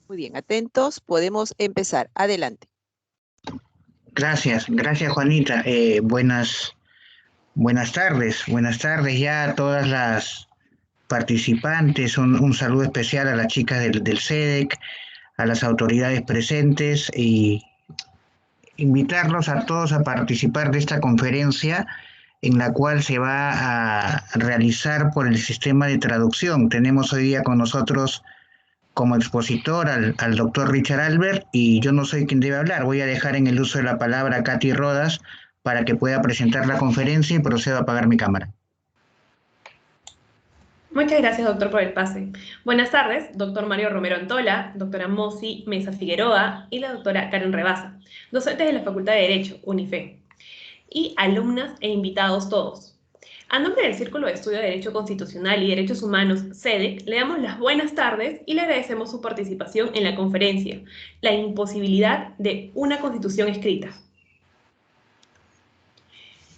Muy bien, atentos, podemos empezar. Adelante. Gracias Juanita. Buenas tardes ya a todas las participantes. Un saludo especial a las chicas del SEDEC, a las autoridades presentes y invitarlos a todos a participar de esta conferencia en la cual se va a realizar por el sistema de traducción. Tenemos hoy día con nosotros como expositor al doctor Richard Albert, y yo no soy quien debe hablar. Voy a dejar en el uso de la palabra a Katy Rodas para que pueda presentar la conferencia y procedo a apagar mi cámara. Muchas gracias, doctor, por el pase. Buenas tardes, doctor Mario Romero Antola, doctora Mosi Mesa Figueroa y la doctora Karen Rebasa, docentes de la Facultad de Derecho, UNIFE, y alumnas e invitados todos. A nombre del Círculo de Estudio de Derecho Constitucional y Derechos Humanos, SEDEC, le damos las buenas tardes y le agradecemos su participación en la conferencia, La imposibilidad de una constitución escrita.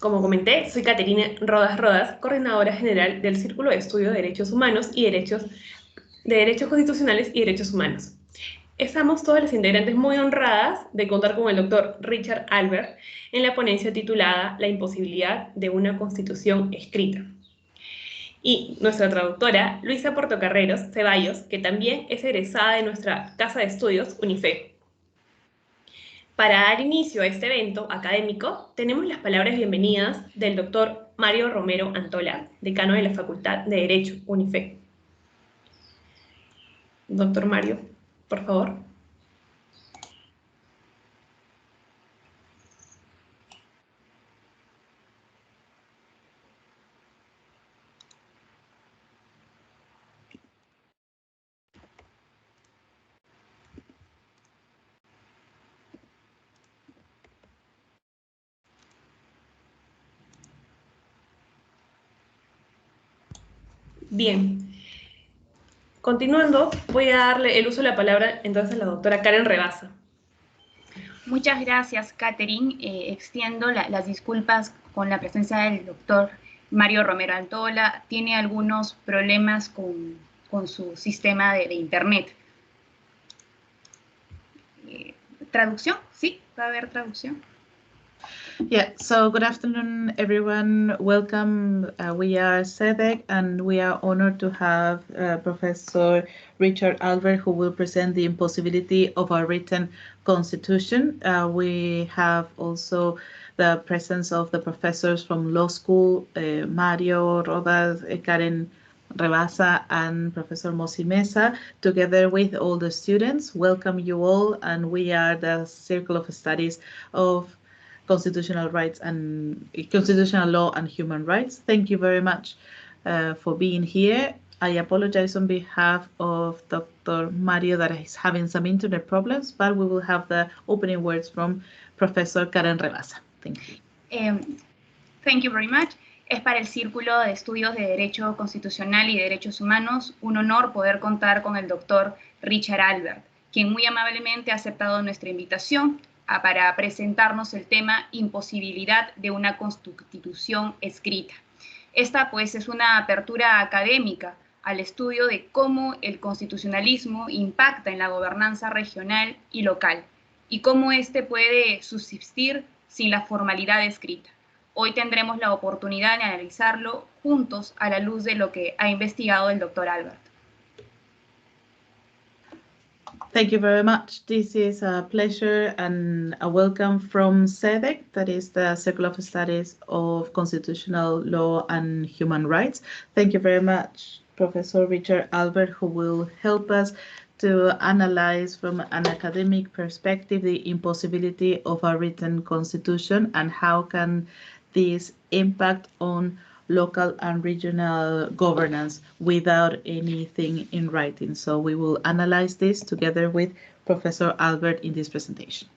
Como comenté, soy Caterina Rodas, coordinadora general del Círculo de Estudio de Derechos Humanos y Derechos Constitucionales y Derechos Humanos. Estamos todas las integrantes muy honradas de contar con el doctor Richard Albert en la ponencia titulada La imposibilidad de una constitución escrita. Y nuestra traductora, Luisa Portocarreros Ceballos, que también es egresada de nuestra casa de estudios, UNIFE. Para dar inicio a este evento académico, tenemos las palabras bienvenidas del doctor Mario Romero Antola, decano de la Facultad de Derecho, UNIFE. Doctor Mario, por favor. Bien. Continuando, voy a darle el uso de la palabra entonces a la doctora Karen Rebasa. Muchas gracias, Catherine. Extiendo las disculpas con la presencia del doctor Mario Romero Antola. Tiene algunos problemas con su sistema de internet. ¿Traducción? Sí, va a haber traducción. Yeah, so good afternoon, everyone. Welcome. We are SEDEC, and we are honored to have Professor Richard Albert, who will present the impossibility of a written constitution. We have also the presence of the professors from law school, Mario Rodas, Karen Rebasa, and Professor Mosi Mesa, together with all the students. Welcome you all, and we are the Circle of Studies of Constitutional Law and Human Rights. Thank you very much for being here. I apologize on behalf of Dr. Mario that is having some internet problems, but we will have the opening words from Professor Karen Rebasa. Thank you. Thank you very much. Es para el Círculo de Estudios de Derecho Constitucional y Derechos Humanos un honor poder contar con el doctor Richard Albert, quien muy amablemente ha aceptado nuestra invitación para presentarnos el tema imposibilidad de una constitución escrita. Esta pues es una apertura académica al estudio de cómo el constitucionalismo impacta en la gobernanza regional y local y cómo éste puede subsistir sin la formalidad escrita. Hoy tendremos la oportunidad de analizarlo juntos a la luz de lo que ha investigado el doctor Albert. Thank you very much. This is a pleasure and a welcome from SEDEC, that is the Circle of Studies of Constitutional Law and Human Rights. Thank you very much, Professor Richard Albert, who will help us to analyze from an academic perspective the impossibility of a written constitution and how can this impact on local and regional governance without anything in writing. So we will analyze this together with Professor Albert in this presentation.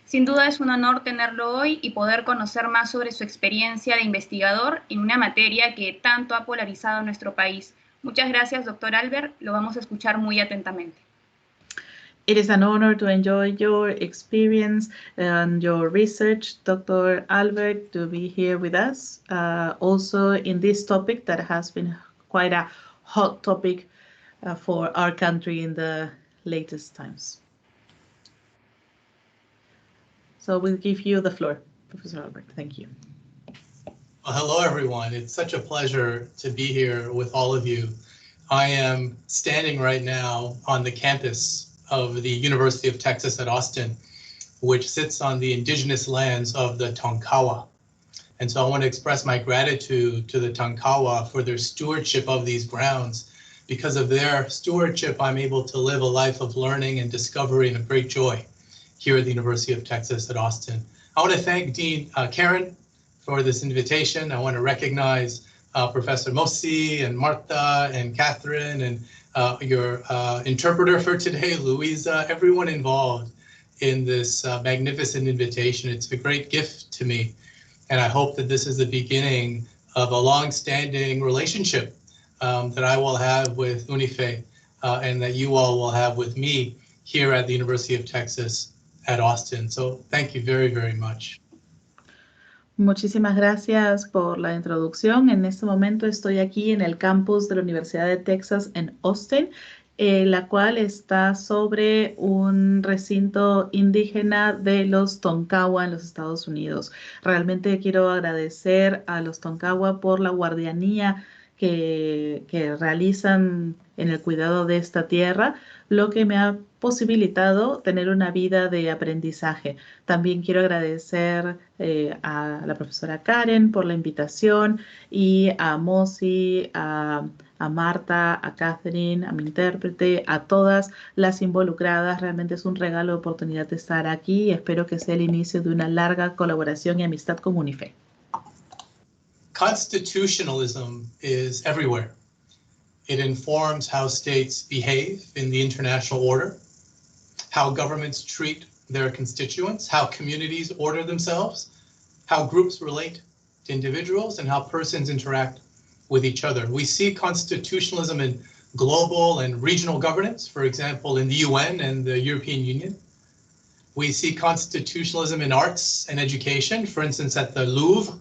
Sin duda es un honor tenerlo hoy y poder conocer más sobre su experiencia de investigador en una materia que tanto ha polarizado a nuestro país. Muchas gracias, doctor Albert. Lo vamos a escuchar muy atentamente. It is an honor to enjoy your experience and your research, Dr. Albert, to be here with us. Also in this topic that has been quite a hot topic for our country in the latest times. So we'll give you the floor, Professor Albert. Thank you. Well, hello, everyone. It's such a pleasure to be here with all of you. I am standing right now on the campus of the University of Texas at Austin, which sits on the indigenous lands of the Tonkawa. And so I want to express my gratitude to the Tonkawa for their stewardship of these grounds. Because of their stewardship, I'm able to live a life of learning and discovery and of great joy here at the University of Texas at Austin. I want to thank Dean Karen for this invitation. I want to recognize Professor Mosi and Martha and Catherine and your interpreter for today, Louisa, everyone involved in this magnificent invitation. It's a great gift to me. And I hope that this is the beginning of a long-standing relationship that I will have with UNIFE and that you all will have with me here at the University of Texas at Austin. So thank you very, very much. Muchísimas gracias por la introducción. En este momento estoy aquí en el campus de la Universidad de Texas en Austin, la cual está sobre un recinto indígena de los Tonkawa en los Estados Unidos. Realmente quiero agradecer a los Tonkawa por la guardianía que realizan en el cuidado de esta tierra, lo que me ha posibilitado tener una vida de aprendizaje. También quiero agradecer a la profesora Karen por la invitación y a Mosi, a Marta, a Catherine, a mi intérprete, a todas las involucradas. Realmente es un regalo de oportunidad de estar aquí y espero que sea el inicio de una larga colaboración y amistad con UNIFE. Constitutionalism is everywhere. It informs how states behave in the international order, how governments treat their constituents, how communities order themselves, how groups relate to individuals, and how persons interact with each other. We see constitutionalism in global and regional governance, for example, in the UN and the European Union. We see constitutionalism in arts and education, for instance, at the Louvre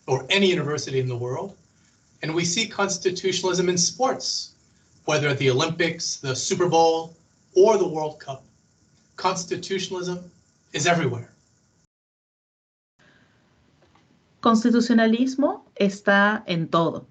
or any university in the world. And we see constitutionalism in sports, whether at the Olympics, the Super Bowl, or the World Cup. Constitutionalism is everywhere. Constitucionalismo está en todo.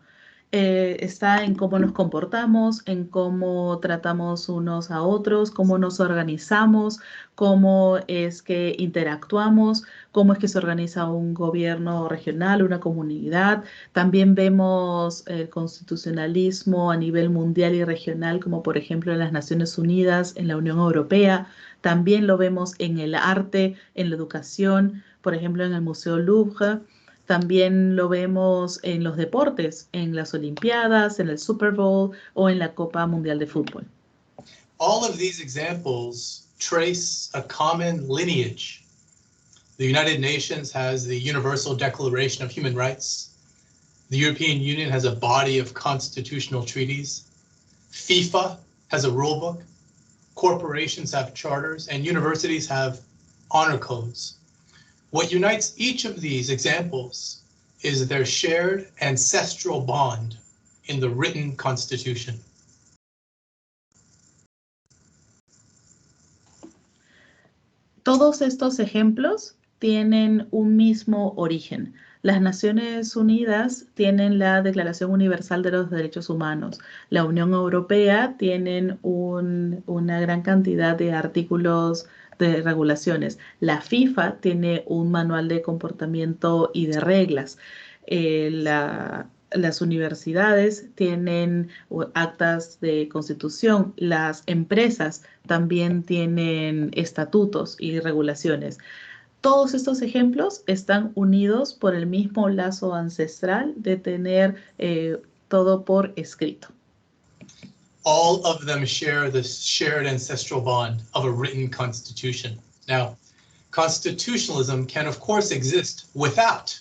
Está en cómo nos comportamos, en cómo tratamos unos a otros, cómo nos organizamos, cómo es que interactuamos, cómo es que se organiza un gobierno regional, una comunidad. También vemos el constitucionalismo a nivel mundial y regional, como por ejemplo en las Naciones Unidas, en la Unión Europea. También lo vemos en el arte, en la educación, por ejemplo en el Museo Louvre. También lo vemos en los deportes, en las Olimpiadas, en el Super Bowl o en la Copa Mundial de Fútbol. All of these examples trace a common lineage. The United Nations has the Universal Declaration of Human Rights. The European Union has a body of constitutional treaties. FIFA has a rule book. Corporations have charters, and universities have honor codes. What unites each of these examples is their shared ancestral bond in the written Constitution. Todos estos ejemplos tienen un mismo origen. Las Naciones Unidas tienen la Declaración Universal de los Derechos Humanos. La Unión Europea tiene una gran cantidad de artículos de regulaciones. La FIFA tiene un manual de comportamiento y de reglas. Las universidades tienen actas de constitución. Las empresas también tienen estatutos y regulaciones. Todos estos ejemplos están unidos por el mismo lazo ancestral de tener todo por escrito. All of them share this shared ancestral bond of a written constitution. Now, constitutionalism can of course exist without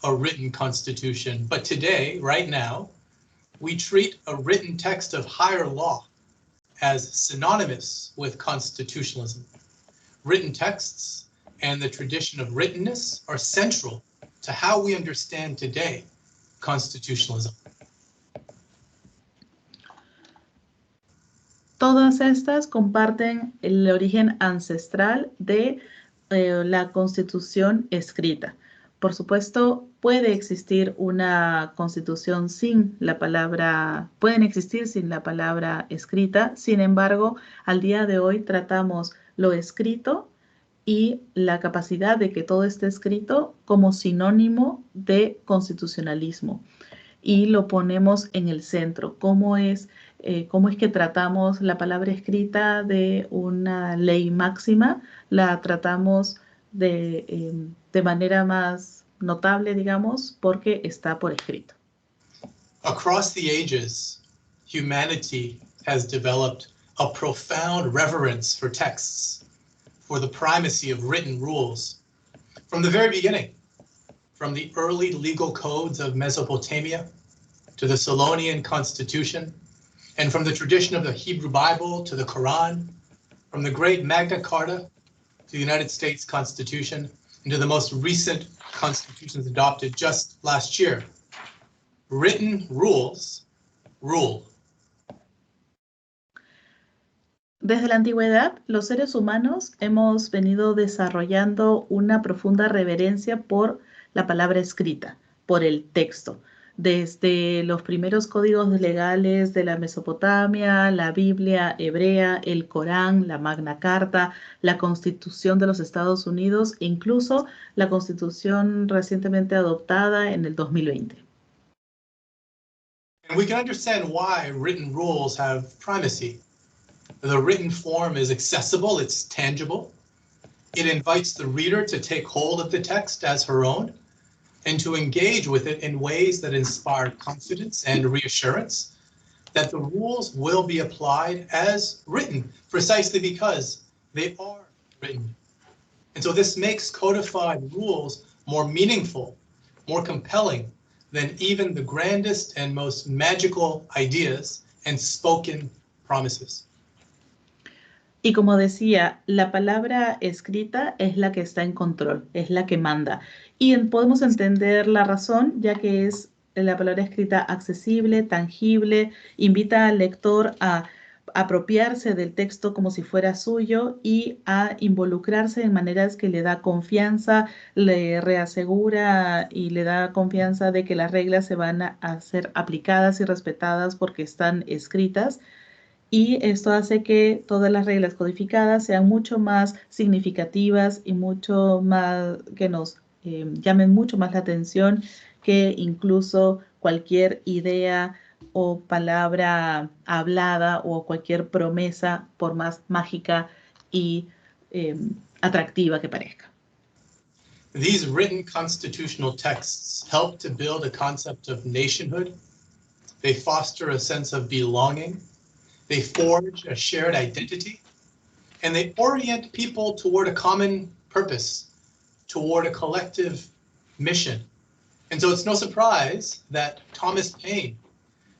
a written constitution, but today, right now, we treat a written text of higher law as synonymous with constitutionalism. Written texts and the tradition of writtenness are central to how we understand today constitutionalism. Todas estas comparten el origen ancestral de la Constitución escrita. Por supuesto, puede existir una constitución sin la palabra, pueden existir sin la palabra escrita. Sin embargo, al día de hoy tratamos lo escrito y la capacidad de que todo esté escrito como sinónimo de constitucionalismo. Y lo ponemos en el centro. ¿Cómo es que tratamos la palabra escrita de una ley máxima? La tratamos de manera más notable, digamos, porque está por escrito. Across the ages, humanity has developed a profound reverence for texts, for the primacy of written rules. From the very beginning, from the early legal codes of Mesopotamia to the Solonian Constitution, and from the tradition of the Hebrew Bible to the Quran, from the great Magna Carta to the United States Constitution, and to the most recent constitutions adopted just last year. Written rules rule. Desde la antigüedad, los seres humanos hemos venido desarrollando una profunda reverencia por la palabra escrita, por el texto. Desde los primeros códigos legales de la Mesopotamia, la Biblia hebrea, el Corán, la Magna Carta, la Constitución de los Estados Unidos e incluso la Constitución recientemente adoptada en el 2020. And we can understand why written rules have primacy. The written form is accessible, it's tangible. It invites the reader to take hold of the text as her own and to engage with it in ways that inspire confidence and reassurance that the rules will be applied as written, precisely because they are written. And so this makes codified rules more meaningful, more compelling than even the grandest and most magical ideas and spoken promises. Y como decía, la palabra escrita es la que está en control, es la que manda. Y podemos entender la razón, ya que es la palabra escrita accesible, tangible, invita al lector a apropiarse del texto como si fuera suyo y a involucrarse en maneras que le da confianza, le reasegura y le da confianza de que las reglas se van a ser aplicadas y respetadas porque están escritas. Y esto hace que todas las reglas codificadas sean mucho más significativas y mucho más, que nos llamen mucho más la atención que incluso cualquier idea o palabra hablada o cualquier promesa, por más mágica y atractiva que parezca. These written constitutional texts help to build a concept of nationhood. They foster a sense of belonging. They forge a shared identity, and they orient people toward a common purpose, toward a collective mission. And so it's no surprise that Thomas Paine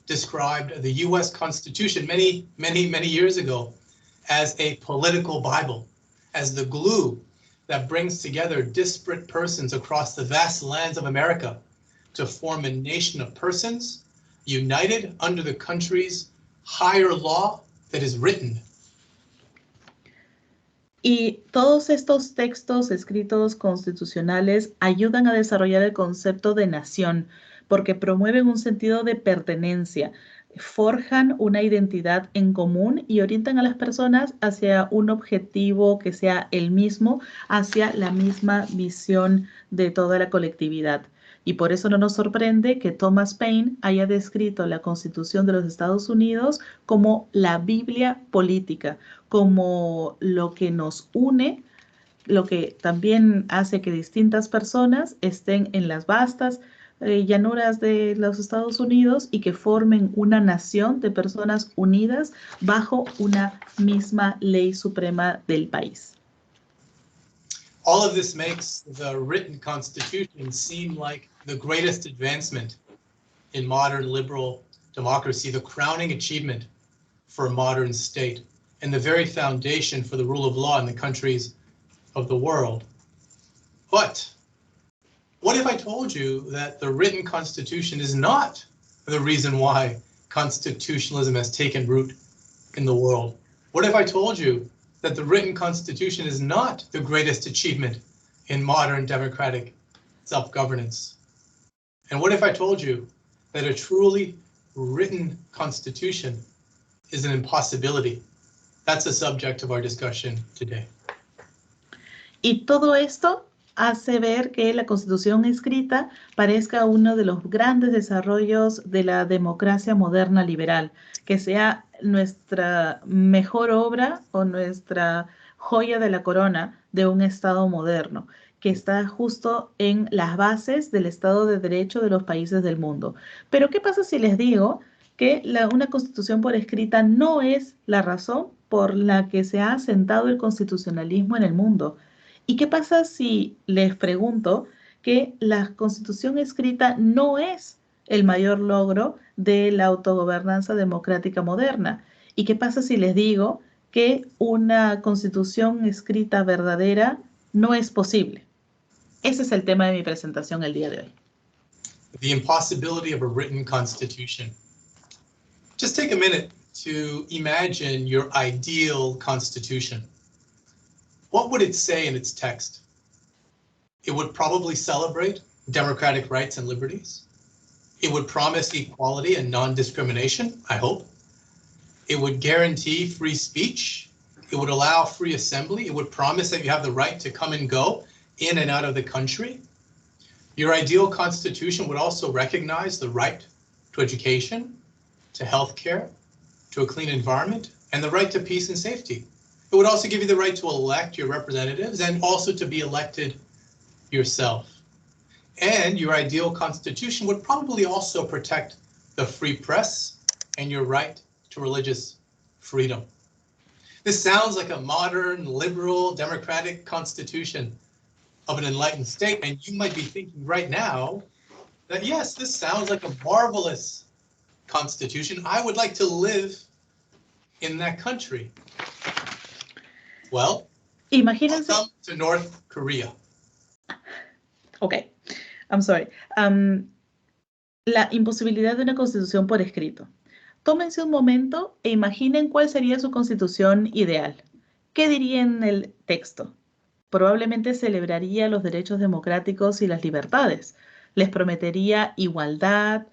described the US Constitution many years ago as a political Bible, as the glue that brings together disparate persons across the vast lands of America to form a nation of persons united under the country's higher law that is written. Y todos estos textos escritos constitucionales ayudan a desarrollar el concepto de nación porque promueven un sentido de pertenencia, forjan una identidad en común y orientan a las personas hacia un objetivo que sea el mismo, hacia la misma visión de toda la colectividad. Y por eso no nos sorprende que Thomas Paine haya descrito la Constitución de los Estados Unidos como la Biblia política, como lo que nos une, lo que también hace que distintas personas estén en las vastas llanuras de los Estados Unidos y que formen una nación de personas unidas bajo una misma ley suprema del país. All of this makes the written Constitution seem like the greatest advancement in modern liberal democracy, the crowning achievement for a modern state, and the very foundation for the rule of law in the countries of the world. But what if I told you that the written Constitution is not the reason why constitutionalism has taken root in the world? What if I told you that the written Constitution is not the greatest achievement in modern democratic self-governance? And what if I told you that a truly written Constitution is an impossibility? That's the subject of our discussion today. Y todo esto hace ver que la Constitución escrita parezca uno de los grandes desarrollos de la democracia moderna liberal, que sea nuestra mejor obra o nuestra joya de la corona de un Estado moderno, que está justo en las bases del Estado de Derecho de los países del mundo. Pero ¿qué pasa si les digo que una Constitución por escrita no es la razón por la que se ha asentado el constitucionalismo en el mundo? ¿Y qué pasa si les pregunto que la Constitución escrita no es el mayor logro de la autogobernanza democrática moderna? ¿Y qué pasa si les digo que una Constitución escrita verdadera no es posible? Ese es el tema de mi presentación el día de hoy. The impossibility of a written constitution. Just take a minute to imagine your ideal constitution. What would it say in its text? It would probably celebrate democratic rights and liberties. It would promise equality and non-discrimination, I hope. It would guarantee free speech. It would allow free assembly. It would promise that you have the right to come and go in and out of the country. Your ideal constitution would also recognize the right to education, to healthcare, to a clean environment, and the right to peace and safety. It would also give you the right to elect your representatives and also to be elected yourself. And your ideal constitution would probably also protect the free press and your right to religious freedom. This sounds like a modern, liberal, democratic constitution of an enlightened state, and you might be thinking right now that, yes, this sounds like a marvelous constitution. I would like to live in that country. Well, Imagínense. welcome to North Korea. Ok, I'm sorry. La imposibilidad de una constitución por escrito. Tómense un momento e imaginen cuál sería su constitución ideal. ¿Qué diría en el texto? Probablemente celebraría los derechos democráticos y las libertades. Les prometería igualdad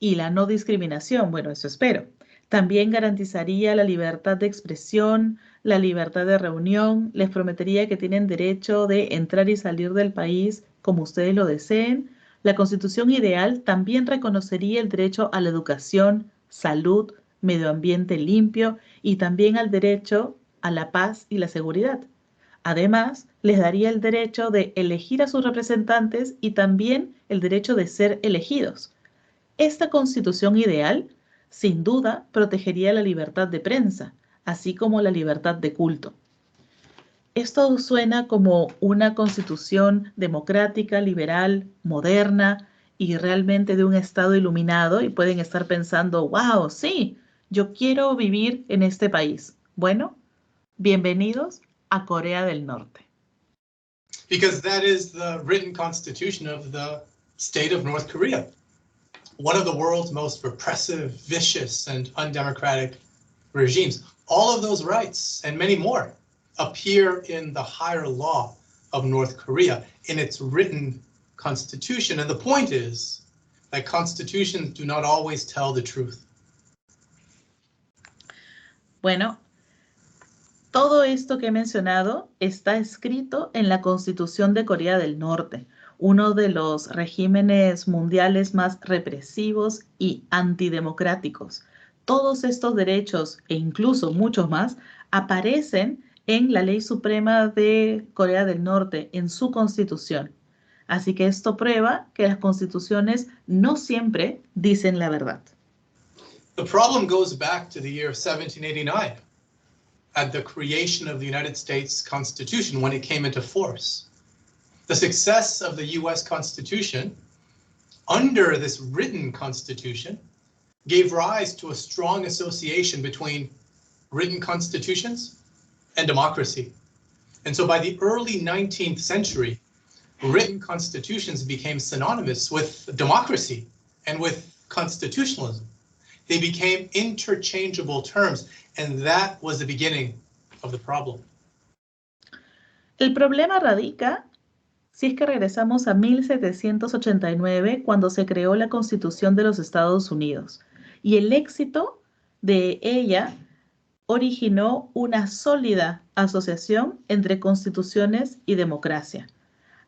y la no discriminación. Bueno, eso espero. También garantizaría la libertad de expresión, la libertad de reunión. Les prometería que tienen derecho de entrar y salir del país como ustedes lo deseen. La Constitución ideal también reconocería el derecho a la educación, salud, medio ambiente limpio y también al derecho a la paz y la seguridad. Además, les daría el derecho de elegir a sus representantes y también el derecho de ser elegidos. Esta Constitución ideal, sin duda, protegería la libertad de prensa, así como la libertad de culto. Esto suena como una constitución democrática, liberal, moderna y realmente de un estado iluminado, y pueden estar pensando, wow, sí, yo quiero vivir en este país. Bueno, bienvenidos a Corea del Norte. Because that is the written constitution of the state of North Korea, one of the world's most repressive, vicious, and undemocratic regimes. All of those rights and many more appear in the higher law of North Korea in its written constitution. And the point is that constitutions do not always tell the truth. Bueno, todo esto que he mencionado está escrito en la Constitución de Corea del Norte, uno de los regímenes mundiales más represivos y antidemocráticos. Todos estos derechos, e incluso muchos más, aparecen en la Ley Suprema de Corea del Norte, en su Constitución. Así que esto prueba que las constituciones no siempre dicen la verdad. The problem goes back to the year 1789, at the creation of the United States Constitution when it came into force. The success of the US Constitution under this written Constitution gave rise to a strong association between written constitutions and democracy. And so by the early 19th century, written constitutions became synonymous with democracy and with constitutionalism. They became interchangeable terms, and that was the beginning of the problem. El problema radica si es que regresamos a 1789, cuando se creó la Constitución de los Estados Unidos, y el éxito de ella originó una sólida asociación entre constituciones y democracia.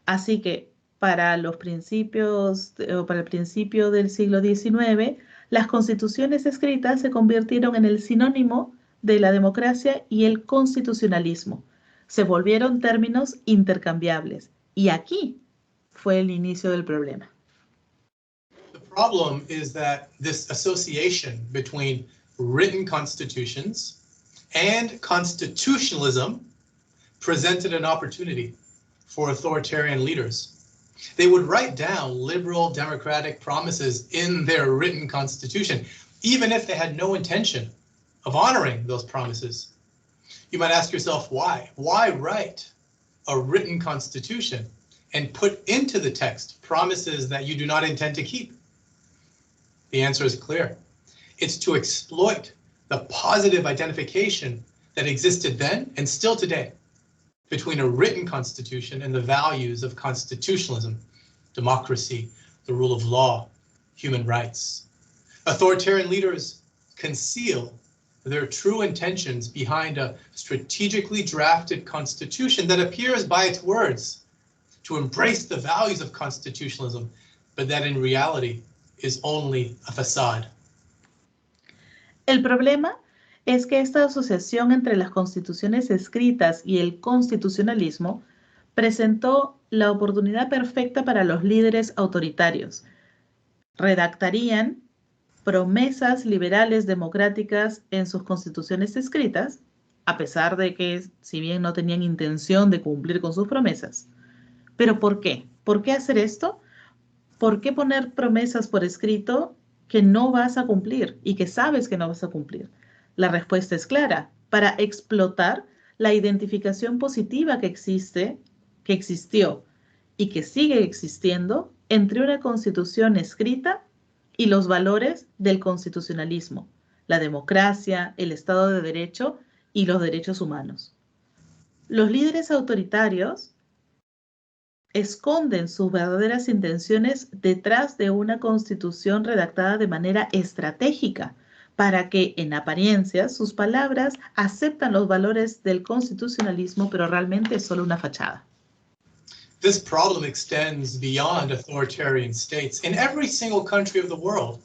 Así que para el principio del siglo XIX, las constituciones escritas se convirtieron en el sinónimo de la democracia y el constitucionalismo. Se volvieron términos intercambiables. Y aquí fue el inicio del problema. The problem is that this association between written constitutions and constitutionalism presented an opportunity for authoritarian leaders. They would write down liberal democratic promises in their written constitution, even if they had no intention of honoring those promises. You might ask yourself, why? Why write a written constitution and put into the text promises that you do not intend to keep? The answer is clear. It's to exploit the positive identification that existed then and still today between a written constitution and the values of constitutionalism, democracy, the rule of law, human rights. Authoritarian leaders conceal their true intentions behind a strategically drafted constitution that appears by its words to embrace the values of constitutionalism, but that in reality is only a facade. El problema es que esta asociación entre las constituciones escritas y el constitucionalismo presentó la oportunidad perfecta para los líderes autoritarios. Redactarían promesas liberales democráticas en sus constituciones escritas, a pesar de que, si bien no tenían intención de cumplir con sus promesas. ¿Pero por qué? ¿Por qué hacer esto? ¿Por qué poner promesas por escrito que no vas a cumplir y que sabes que no vas a cumplir? La respuesta es clara: para explotar la identificación positiva que existió y que sigue existiendo entre una constitución escrita y los valores del constitucionalismo, la democracia, el Estado de Derecho y los derechos humanos. Los líderes autoritarios esconden sus verdaderas intenciones detrás de una constitución redactada de manera estratégica para que, en apariencia, sus palabras aceptan los valores del constitucionalismo, pero realmente es solo una fachada. This problem extends beyond authoritarian states. In every single country of the world,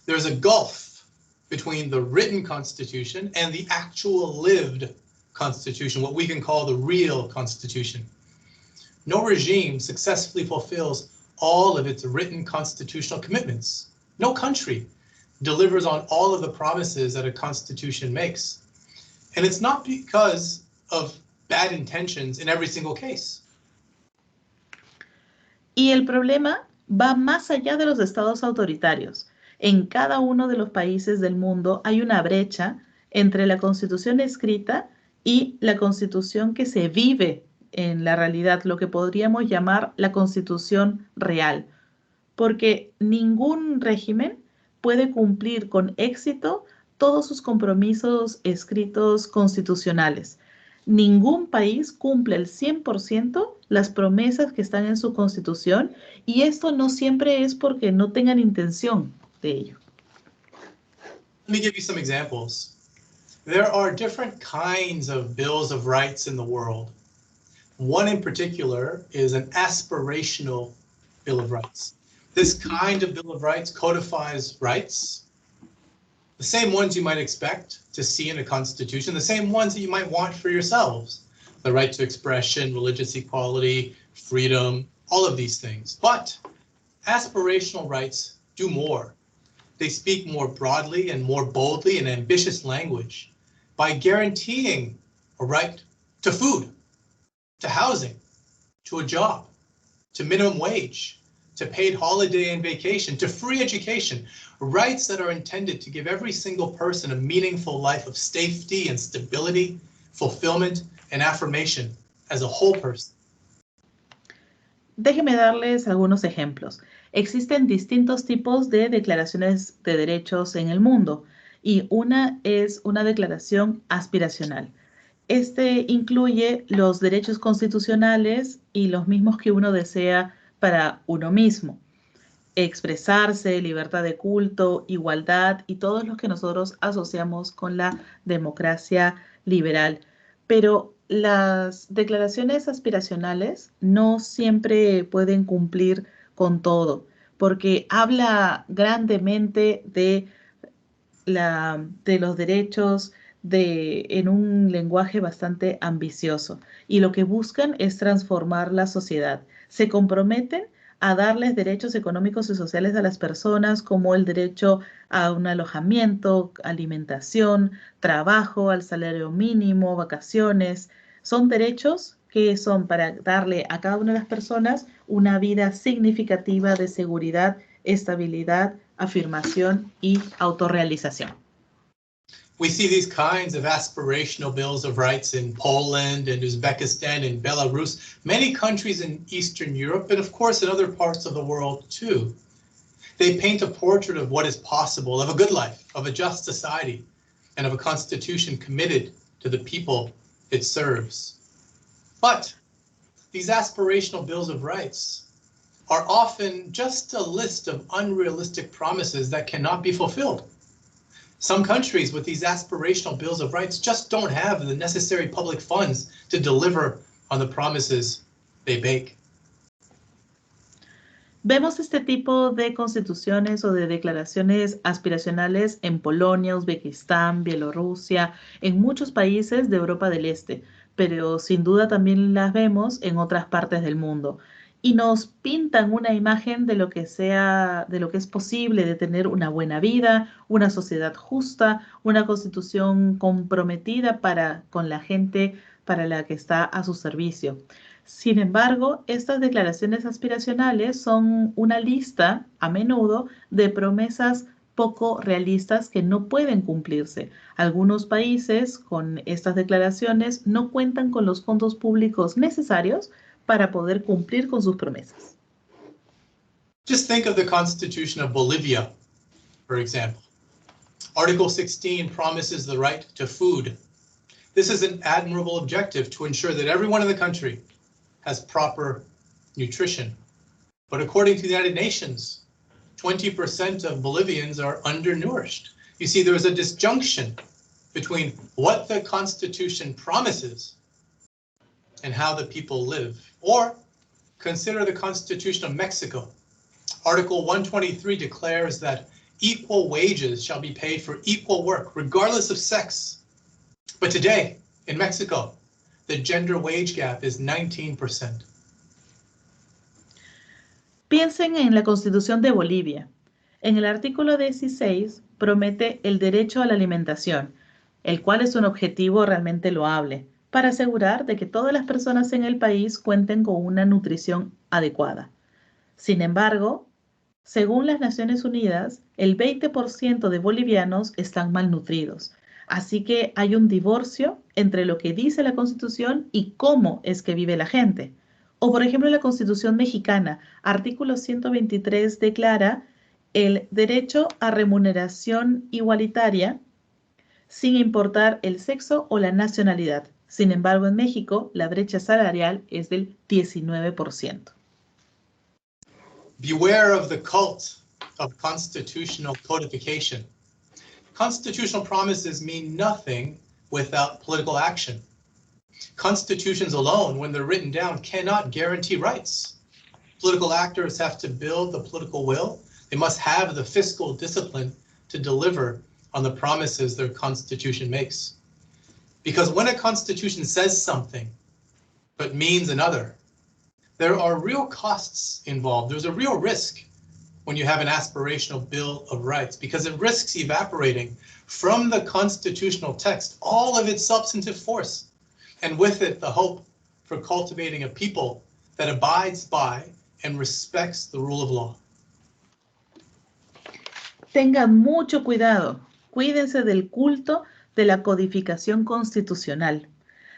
there's a gulf between the written constitution and the actual lived constitution, what we can call the real constitution. No regime successfully fulfills all of its written constitutional commitments. No country delivers on all of the promises that a constitution makes. And it's not because of bad intentions in every single case. Y el problema va más allá de los estados autoritarios. En cada uno de los países del mundo hay una brecha entre la constitución escrita y la constitución que se vive en la realidad, lo que podríamos llamar la constitución real, porque ningún régimen puede cumplir con éxito todos sus compromisos escritos constitucionales. Ningún país cumple el 100% las promesas que están en su constitución, y esto no siempre es porque no tengan intención de ello. Let me give you some examples. There are different kinds of bills of rights in the world. One in particular is an aspirational Bill of Rights. This kind of Bill of Rights codifies rights, the same ones you might expect to see in a constitution, the same ones that you might want for yourselves. The right to expression, religious equality, freedom, all of these things. But aspirational rights do more. They speak more broadly and more boldly in ambitious language by guaranteeing a right to food, to housing, to a job, to minimum wage, to paid holiday and vacation, to free education, rights that are intended to give every single person a meaningful life of safety and stability, fulfillment and affirmation as a whole person. Déjenme darles algunos ejemplos. Existen distintos tipos de declaraciones de derechos en el mundo y una es una declaración aspiracional. Este incluye los derechos constitucionales y los mismos que uno desea para uno mismo. Expresarse, libertad de culto, igualdad y todos los que nosotros asociamos con la democracia liberal. Pero las declaraciones aspiracionales no siempre pueden cumplir con todo, porque habla grandemente de los derechos en un lenguaje bastante ambicioso. Y lo que buscan es transformar la sociedad. Se comprometen a darles derechos económicos y sociales a las personas, como el derecho a un alojamiento, alimentación, trabajo, al salario mínimo, vacaciones. Son derechos que son para darle a cada una de las personas una vida significativa de seguridad, estabilidad, afirmación y autorrealización. We see these kinds of aspirational bills of rights in Poland and Uzbekistan and Belarus, many countries in Eastern Europe, and of course in other parts of the world too. They paint a portrait of what is possible, of a good life, of a just society, and of a constitution committed to the people it serves. But these aspirational bills of rights are often just a list of unrealistic promises that cannot be fulfilled. Some countries with these aspirational bills of rights just don't have the necessary public funds to deliver on the promises they make. Vemos este tipo de constituciones o de declaraciones aspiracionales en Polonia, Uzbekistán, Bielorrusia, en muchos países de Europa del Este, pero sin duda también las vemos en otras partes del mundo. Y nos pintan una imagen de lo que es posible de tener una buena vida, una sociedad justa, una constitución comprometida con la gente para la que está a su servicio. Sin embargo, estas declaraciones aspiracionales son una lista, a menudo, de promesas poco realistas que no pueden cumplirse. Algunos países con estas declaraciones no cuentan con los fondos públicos necesarios para poder cumplir con sus promesas. Just think of the Constitution of Bolivia, for example. Article 16 promises the right to food. This is an admirable objective to ensure that everyone in the country has proper nutrition. But according to the United Nations, 20% of Bolivians are undernourished. You see, there is a disjunction between what the Constitution promises and how the people live. Or consider the Constitution of Mexico. Article 123 declares that equal wages shall be paid for equal work, regardless of sex. But today, in Mexico, the gender wage gap is 19%. Piensen en la Constitución de Bolivia. En el artículo 16 promete el derecho a la alimentación, el cual es un objetivo realmente loable, para asegurar de que todas las personas en el país cuenten con una nutrición adecuada. Sin embargo, según las Naciones Unidas, el 20% de bolivianos están malnutridos. Así que hay un divorcio entre lo que dice la Constitución y cómo es que vive la gente. O por ejemplo, la Constitución mexicana, artículo 123 declara el derecho a remuneración igualitaria sin importar el sexo o la nacionalidad. Sin embargo, en México, la brecha salarial es del 19%. Beware of the cult of constitutional codification. Constitutional promises mean nothing without political action. Constitutions alone, when they're written down, cannot guarantee rights. Political actors have to build the political will. They must have the fiscal discipline to deliver on the promises their constitution makes. Because when a constitution says something, but means another, there are real costs involved. There's a real risk when you have an aspirational Bill of Rights, because it risks evaporating from the constitutional text all of its substantive force, and with it the hope for cultivating a people that abides by and respects the rule of law. Tengan mucho cuidado. Cuídense del culto de la codificación constitucional.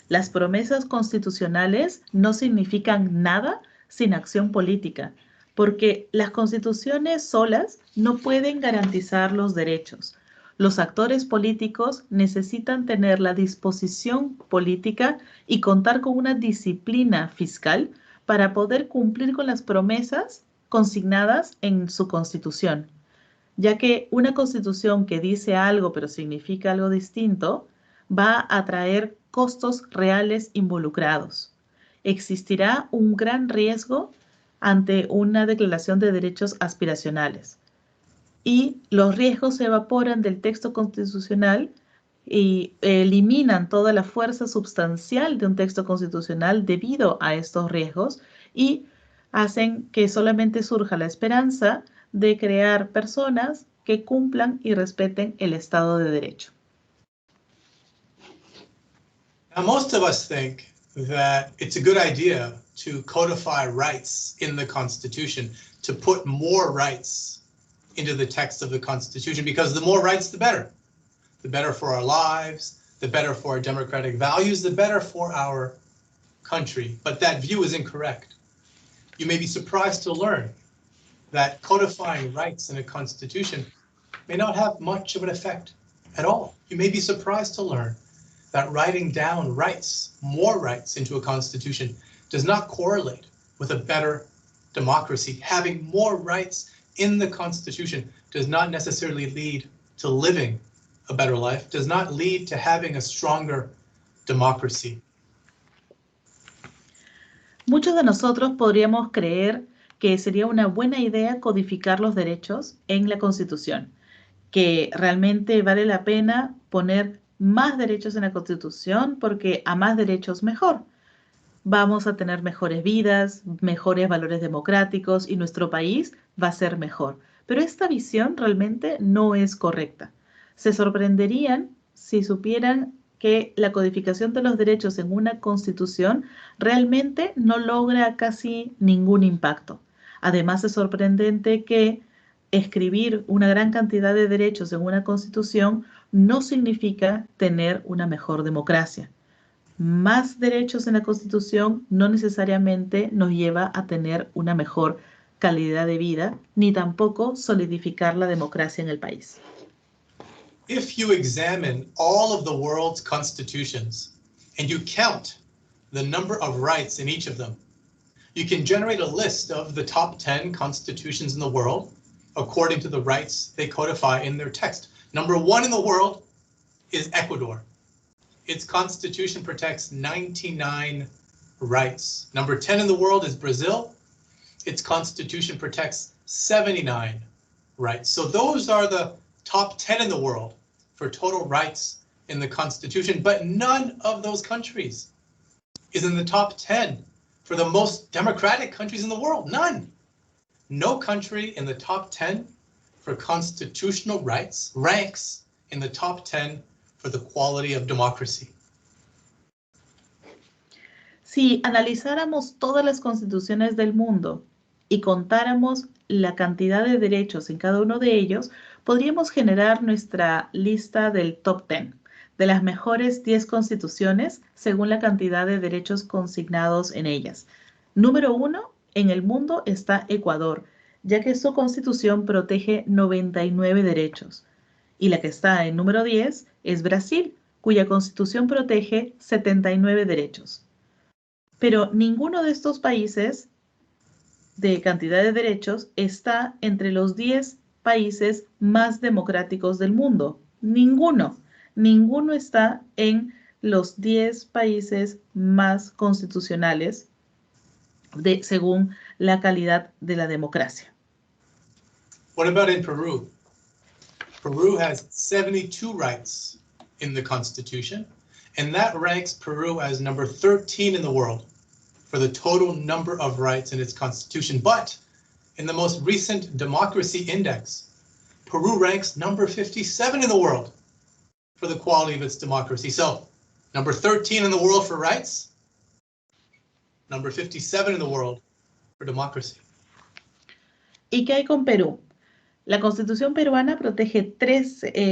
Las promesas constitucionales no significan nada sin acción política. porque las constituciones solas no pueden garantizar los derechos. Los actores políticos necesitan tener la disposición política y contar con una disciplina fiscal para poder cumplir con las promesas consignadas en su constitución, ya que una constitución que dice algo pero significa algo distinto va a traer costos reales involucrados. Existirá un gran riesgo ante una declaración de derechos aspiracionales y los riesgos se evaporan del texto constitucional y eliminan toda la fuerza sustancial de un texto constitucional debido a estos riesgos y hacen que solamente surja la esperanza de crear personas que cumplan y respeten el Estado de Derecho. Now, most of us think that it's a good idea to codify rights in the Constitution, to put more rights into the text of the Constitution, because the more rights, the better. The better for our lives, the better for our democratic values, the better for our country. But that view is incorrect. You may be surprised to learn that codifying rights in a Constitution may not have much of an effect at all. You may be surprised to learn that writing down rights, more rights into a Constitution, does not correlate with a better democracy. Having more rights in the Constitution does not necessarily lead to living a better life, does not lead to having a stronger democracy. Muchos de nosotros podríamos creer que sería una buena idea codificar los derechos en la Constitución, que realmente vale la pena poner más derechos en la Constitución porque a más derechos mejor. Vamos a tener mejores vidas, mejores valores democráticos y nuestro país va a ser mejor. Pero esta visión realmente no es correcta. Se sorprenderían si supieran que la codificación de los derechos en una constitución realmente no logra casi ningún impacto. Además, es sorprendente que escribir una gran cantidad de derechos en una constitución no significa tener una mejor democracia. Más derechos en la Constitución no necesariamente nos lleva a tener una mejor calidad de vida, ni tampoco solidificar la democracia en el país. If you examine all of the world's constitutions and you count the number of rights in each of them, you can generate a list of the top 10 constitutions in the world according to the rights they codify in their text. Number 1 in the world is Ecuador. Its constitution protects 99 rights. Number 10 in the world is Brazil. Its constitution protects 79 rights. So those are the top 10 in the world for total rights in the Constitution, but none of those countries is in the top 10 for the most democratic countries in the world. None. No country in the top 10 for constitutional rights ranks in the top 10 for the quality of democracy. Si analizáramos todas las constituciones del mundo y contáramos la cantidad de derechos en cada uno de ellos, podríamos generar nuestra lista del top 10, de las mejores 10 constituciones según la cantidad de derechos consignados en ellas. Número 1 en el mundo está Ecuador, ya que su constitución protege 99 derechos. Y la que está en número 10 es Brasil, cuya constitución protege 79 derechos. Pero ninguno de estos países de cantidad de derechos está entre los 10 países más democráticos del mundo. Ninguno está en los 10 países más constitucionales según la calidad de la democracia. What about in Peru? Peru has 72 rights in the Constitution, and that ranks Peru as number 13 in the world for the total number of rights in its Constitution. But in the most recent Democracy Index, Peru ranks number 57 in the world for the quality of its democracy. So, number 13 in the world for rights, number 57 in the world for democracy. ¿Y qué hay con Perú? La Constitución peruana protege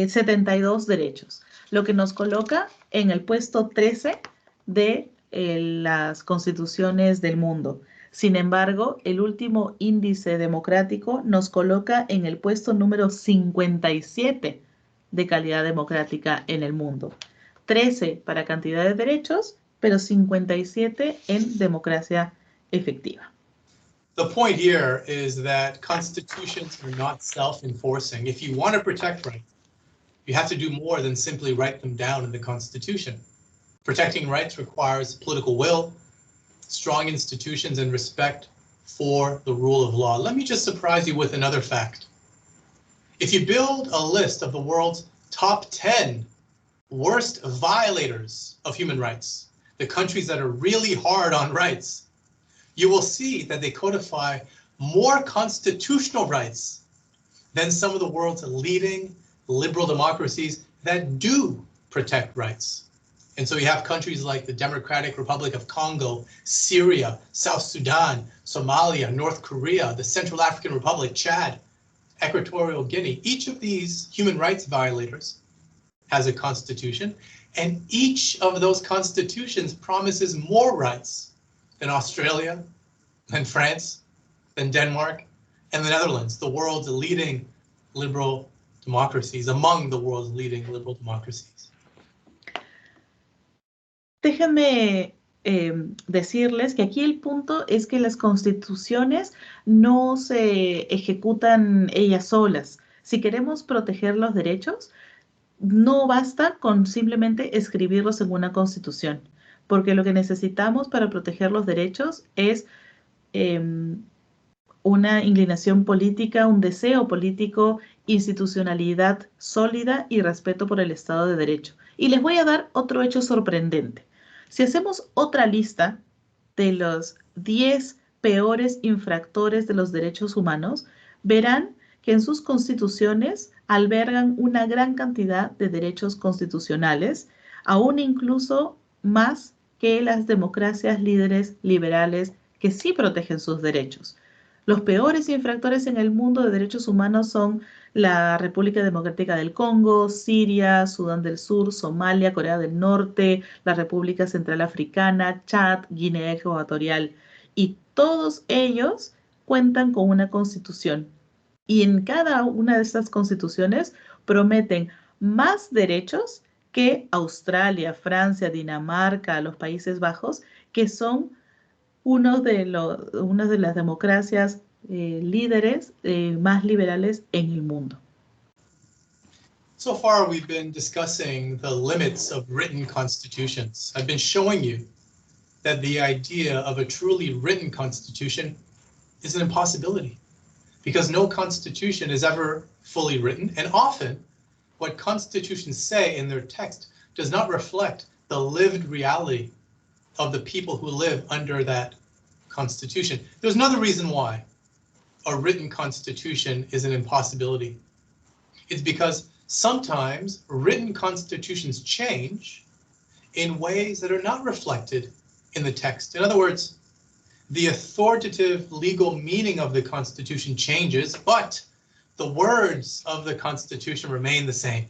72 derechos, lo que nos coloca en el puesto 13 de las constituciones del mundo. Sin embargo, el último índice democrático nos coloca en el puesto número 57 de calidad democrática en el mundo. 13 para cantidad de derechos, pero 57 en democracia efectiva. The point here is that constitutions are not self-enforcing. If you want to protect rights, you have to do more than simply write them down in the Constitution. Protecting rights requires political will, strong institutions, and respect for the rule of law. Let me just surprise you with another fact. If you build a list of the world's top 10 worst violators of human rights, the countries that are really hard on rights, you will see that they codify more constitutional rights than some of the world's leading liberal democracies that do protect rights. And so you have countries like the Democratic Republic of Congo, Syria, South Sudan, Somalia, North Korea, the Central African Republic, Chad, Equatorial Guinea. Each of these human rights violators has a constitution, and each of those constitutions promises more rights than Australia, than France, than Denmark, and the Netherlands, the world's leading liberal democracies, among the world's leading liberal democracies. Déjenme decirles que aquí el punto es que las constituciones no se ejecutan ellas solas. Si queremos proteger los derechos, no basta con simplemente escribirlos en una constitución, porque lo que necesitamos para proteger los derechos es una inclinación política, un deseo político, institucionalidad sólida y respeto por el Estado de Derecho. Y les voy a dar otro hecho sorprendente. Si hacemos otra lista de los 10 peores infractores de los derechos humanos, verán que en sus constituciones albergan una gran cantidad de derechos constitucionales, aún incluso más que las democracias líderes liberales que sí protegen sus derechos. Los peores infractores en el mundo de derechos humanos son la República Democrática del Congo, Siria, Sudán del Sur, Somalia, Corea del Norte, la República Central Africana, Chad, Guinea Ecuatorial. Y todos ellos cuentan con una constitución. Y en cada una de estas constituciones prometen más derechos que Australia, Francia, Dinamarca, los Países Bajos, que son una de las democracias líderes más liberales en el mundo. So far, we've been discussing the limits of written constitutions. I've been showing you that the idea of a truly written constitution is an impossibility, because no constitution is ever fully written, and often what constitutions say in their text does not reflect the lived reality of the people who live under that constitution. There's another reason why a written constitution is an impossibility. It's because sometimes written constitutions change in ways that are not reflected in the text. In other words, the authoritative legal meaning of the Constitution changes, but the words of the Constitution remain the same.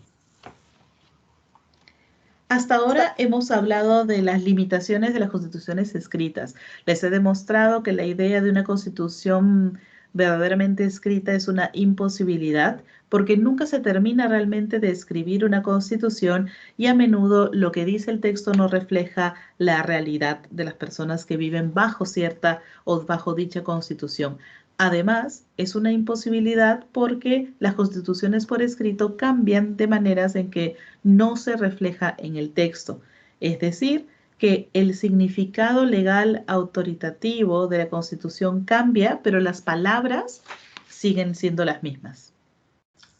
Hasta ahora hemos hablado de las limitaciones de las constituciones escritas. Les he demostrado que la idea de una constitución verdaderamente escrita es una imposibilidad, porque nunca se termina realmente de escribir una constitución y a menudo lo que dice el texto no refleja la realidad de las personas que viven bajo cierta o bajo dicha constitución. Además, es una imposibilidad porque las constituciones por escrito cambian de maneras en que no se refleja en el texto. Es decir, que el significado legal autoritativo de la Constitución cambia, pero las palabras siguen siendo las mismas.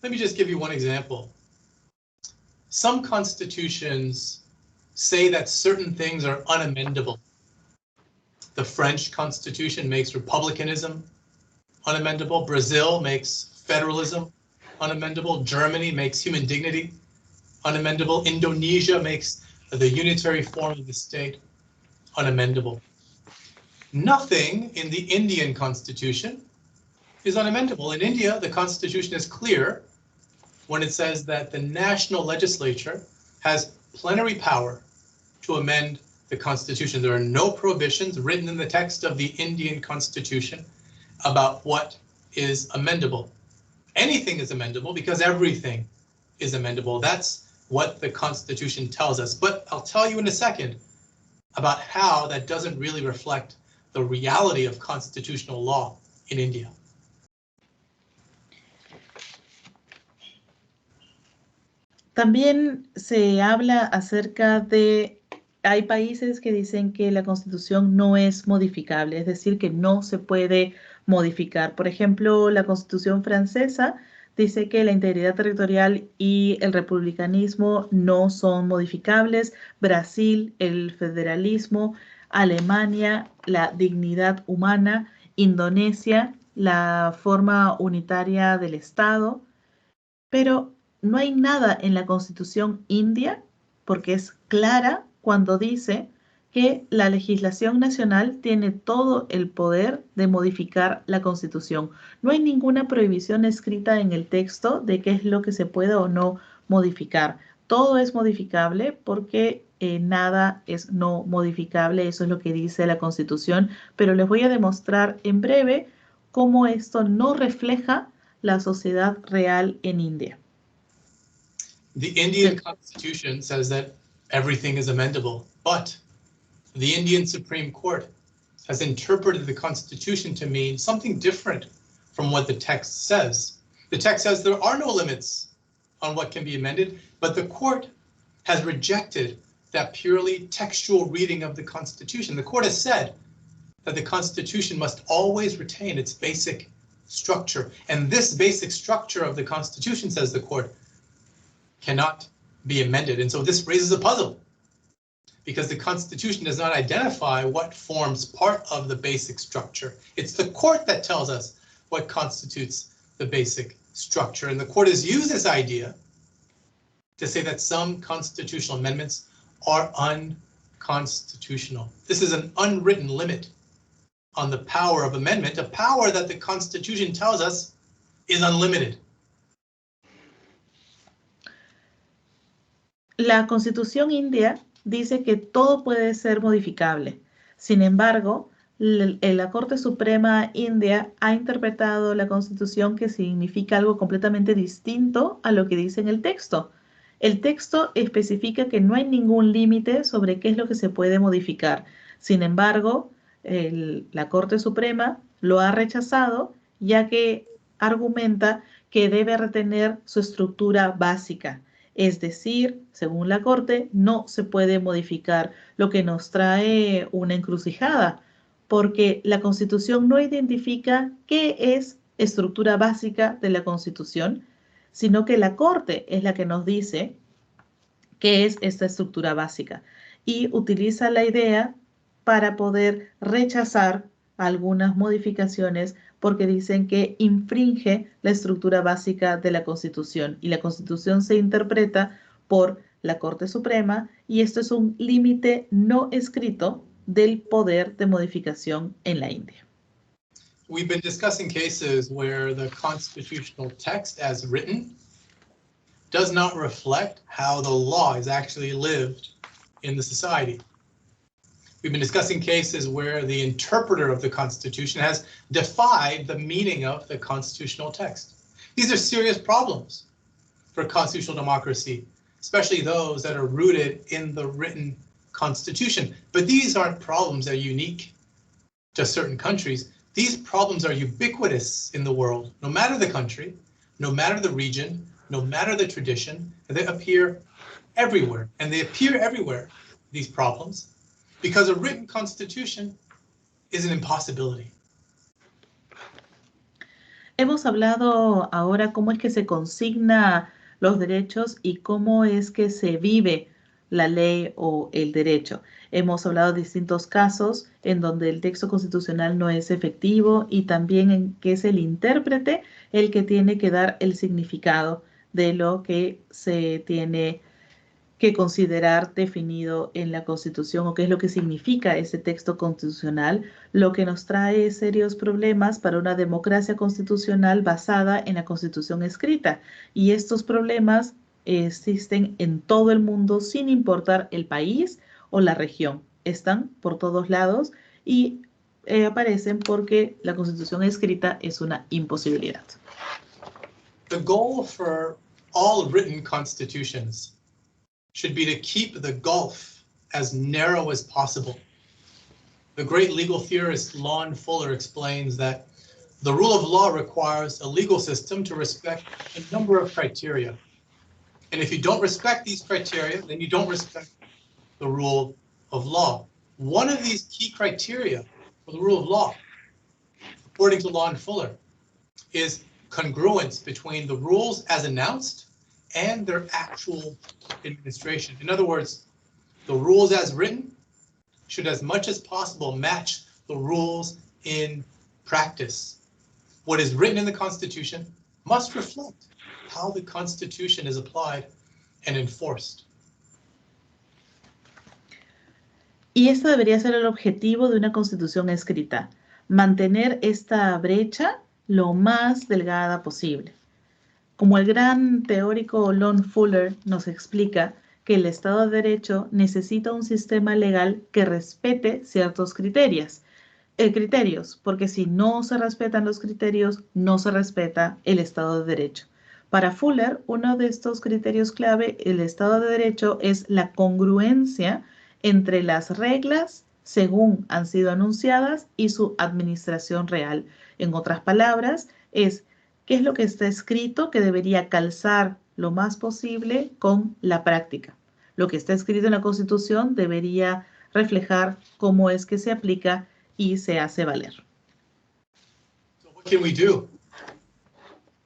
Let me just give you one example. Some constitutions say that certain things are unamendable. The French Constitution makes republicanism unamendable. Brazil makes federalism unamendable. Germany makes human dignity unamendable. Indonesia makes the unitary form of the state unamendable. Nothing in the Indian Constitution is unamendable. In India, the Constitution is clear when it says that the national legislature has plenary power to amend the Constitution. There are no prohibitions written in the text of the Indian Constitution about what is amendable. Anything is amendable because everything is amendable. That's what the Constitution tells us. But I'll tell you in a second about how that doesn't really reflect the reality of constitutional law in India. También se habla acerca de, hay países que dicen que la Constitución no es modificable, es decir, que no se puede modificar. Por ejemplo, la Constitución francesa dice que la integridad territorial y el republicanismo no son modificables. Brasil, el federalismo. Alemania, la dignidad humana. Indonesia, la forma unitaria del Estado. Pero no hay nada en la Constitución india, porque es clara cuando dice que la legislación nacional tiene todo el poder de modificar la Constitución. No hay ninguna prohibición escrita en el texto de qué es lo que se puede o no modificar. Todo es modificable porque nada es no modificable, eso es lo que dice la Constitución, pero les voy a demostrar en breve cómo esto no refleja la sociedad real en India. The Indian Constitution says that everything is amendable, but the Indian Supreme Court has interpreted the Constitution to mean something different from what the text says. The text says there are no limits on what can be amended, but the court has rejected that purely textual reading of the Constitution. The court has said that the Constitution must always retain its basic structure, and this basic structure of the Constitution, says the court, cannot be amended. And so this raises a puzzle, because the Constitution does not identify what forms part of the basic structure. It's the court that tells us what constitutes the basic structure. And the court has used this idea to say that some constitutional amendments are unconstitutional. This is an unwritten limit on the power of amendment, a power that the Constitution tells us is unlimited. La Constitución india dice que todo puede ser modificable. Sin embargo, la Corte Suprema India ha interpretado la Constitución que significa algo completamente distinto a lo que dice en el texto. El texto especifica que no hay ningún límite sobre qué es lo que se puede modificar. Sin embargo, la Corte Suprema lo ha rechazado, ya que argumenta que debe retener su estructura básica. Es decir, según la Corte, no se puede modificar, lo que nos trae una encrucijada, porque la Constitución no identifica qué es estructura básica de la Constitución, sino que la Corte es la que nos dice qué es esta estructura básica y utiliza la idea para poder rechazar algunas modificaciones porque dicen que infringe la estructura básica de la Constitución y la Constitución se interpreta por la Corte Suprema y esto es un límite no escrito del poder de modificación en la India. We've been discussing cases where the constitutional text as written does not reflect how the law is actually lived in the society. We've been discussing cases where the interpreter of the Constitution has defied the meaning of the constitutional text. These are serious problems for constitutional democracy, especially those that are rooted in the written Constitution. But these aren't problems that are unique to certain countries. These problems are ubiquitous in the world, no matter the country, no matter the region, no matter the tradition, and they appear everywhere. And they appear everywhere, these problems, because a written constitution is an impossibility. Hemos hablado ahora cómo es que se consigna los derechos y cómo es que se vive la ley o el derecho. Hemos hablado de distintos casos en donde el texto constitucional no es efectivo y también en que es el intérprete el que tiene que dar el significado de lo que se tiene que considerar definido en la Constitución o qué es lo que significa ese texto constitucional, lo que nos trae serios problemas para una democracia constitucional basada en la Constitución escrita. Y estos problemas existen en todo el mundo sin importar el país o la región. están por todos lados y aparecen porque la Constitución escrita es una imposibilidad. The goal for all written constitutions should be to keep the gulf as narrow as possible. The great legal theorist Lon Fuller explains that the rule of law requires a legal system to respect a number of criteria. And if you don't respect these criteria, then you don't respect the rule of law. One of these key criteria for the rule of law, according to Lon Fuller, is congruence between the rules as announced and their actual administration. In other words, the rules as written should as much as possible match the rules in practice. What is written in the Constitution must reflect how the Constitution is applied and enforced. Y este debería ser el objetivo de una Constitución escrita, mantener esta brecha lo más delgada posible. Como el gran teórico Lon Fuller nos explica que el Estado de Derecho necesita un sistema legal que respete ciertos criterios, porque si no se respetan los criterios, no se respeta el Estado de Derecho. Para Fuller, uno de estos criterios clave, el Estado de Derecho, es la congruencia entre las reglas según han sido anunciadas y su administración real. En otras palabras, es qué es lo que está escrito que debería calzar lo más posible con la práctica. Lo que está escrito en la Constitución debería reflejar cómo es que se aplica y se hace valer. So what can we do?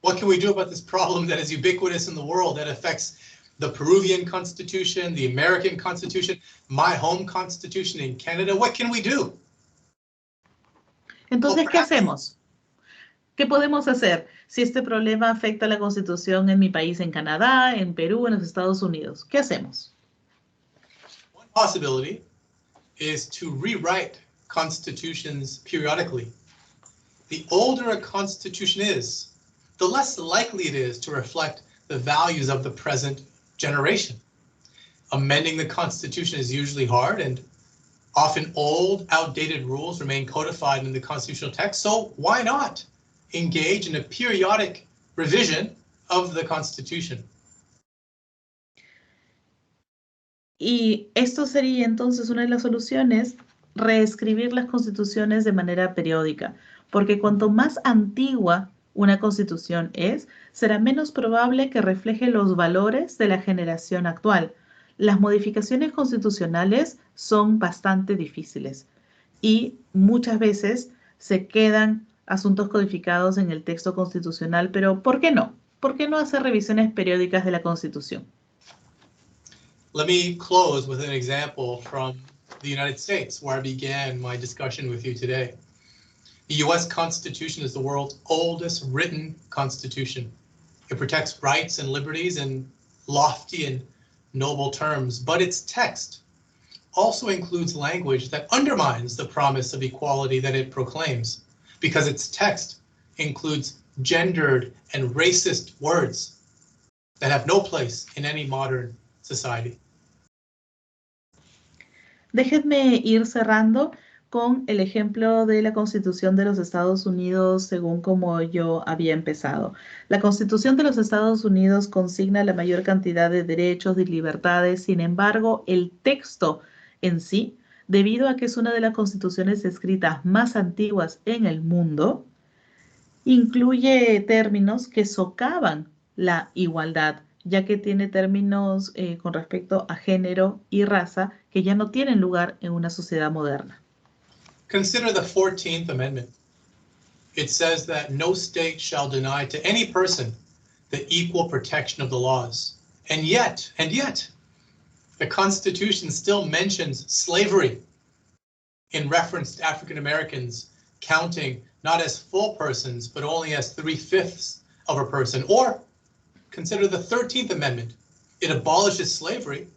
What can we do about this problem that is ubiquitous in the world, that affects the Peruvian Constitution, the American Constitution, my home Constitution in Canada? What can we do? Entonces, ¿qué hacemos? ¿Qué podemos hacer si este problema afecta a la Constitución en mi país, en Canadá, en Perú, en los Estados Unidos? ¿Qué hacemos? One possibility is to rewrite constitutions periodically. The older a constitution is, the less likely it is to reflect the values of the present generation. Amending the Constitution is usually hard, and often old, outdated rules remain codified in the constitutional text, so why not engage in a periodic revision of the Constitution? Y esto sería entonces una de las soluciones, reescribir las constituciones de manera periódica, porque cuanto más antigua una constitución es, será menos probable que refleje los valores de la generación actual. Las modificaciones constitucionales son bastante difíciles y muchas veces se quedan asuntos codificados en el texto constitucional, pero ¿por qué no? ¿Por qué no hacer revisiones periódicas de la Constitución? Let me close with an example from the United States, where I began my discussion with you today. The US Constitution is the world's oldest written constitution. It protects rights and liberties in lofty and noble terms, but its text also includes language that undermines the promise of equality that it proclaims, because its text includes gendered and racist words that have no place in any modern society. Déjenme ir cerrando con el ejemplo de la Constitución de los Estados Unidos según como yo había empezado. La Constitución de los Estados Unidos consigna la mayor cantidad de derechos y libertades, sin embargo, el texto en sí, debido a que es una de las constituciones escritas más antiguas en el mundo, incluye términos que socavan la igualdad, ya que tiene términos con respecto a género y raza que ya no tienen lugar en una sociedad moderna. Consider the 14th Amendment. It says that no state shall deny to any person the equal protection of the laws. And yet, the Constitution still mentions slavery in reference to African Americans counting not as full persons, but only as 3/5 of a person. Or consider the 13th Amendment. It abolishes slavery,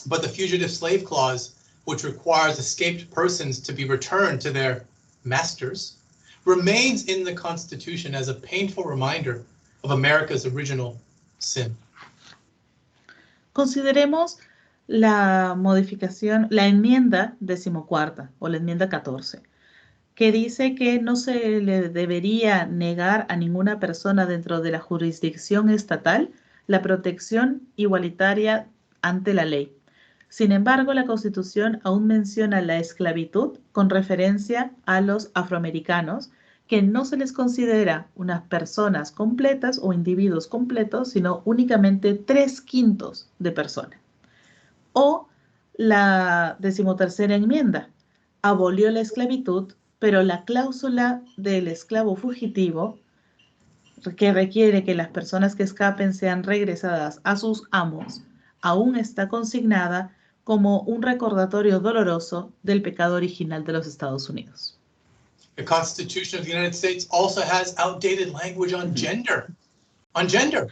but the Fugitive Slave Clause, which requires escaped persons to be returned to their masters, remains in the Constitution as a painful reminder of America's original sin. Consideremos la modificación, la enmienda 14ª o la enmienda 14, que dice que no se le debería negar a ninguna persona dentro de la jurisdicción estatal la protección igualitaria ante la ley. Sin embargo, la Constitución aún menciona la esclavitud con referencia a los afroamericanos, que no se les considera unas personas completas o individuos completos, sino únicamente 3/5 de personas. O la 13ª enmienda abolió la esclavitud, pero la cláusula del esclavo fugitivo, que requiere que las personas que escapen sean regresadas a sus amos, aún está consignada como un recordatorio doloroso del pecado original de los Estados Unidos. The Constitution of the United States also has outdated language on gender. On gender,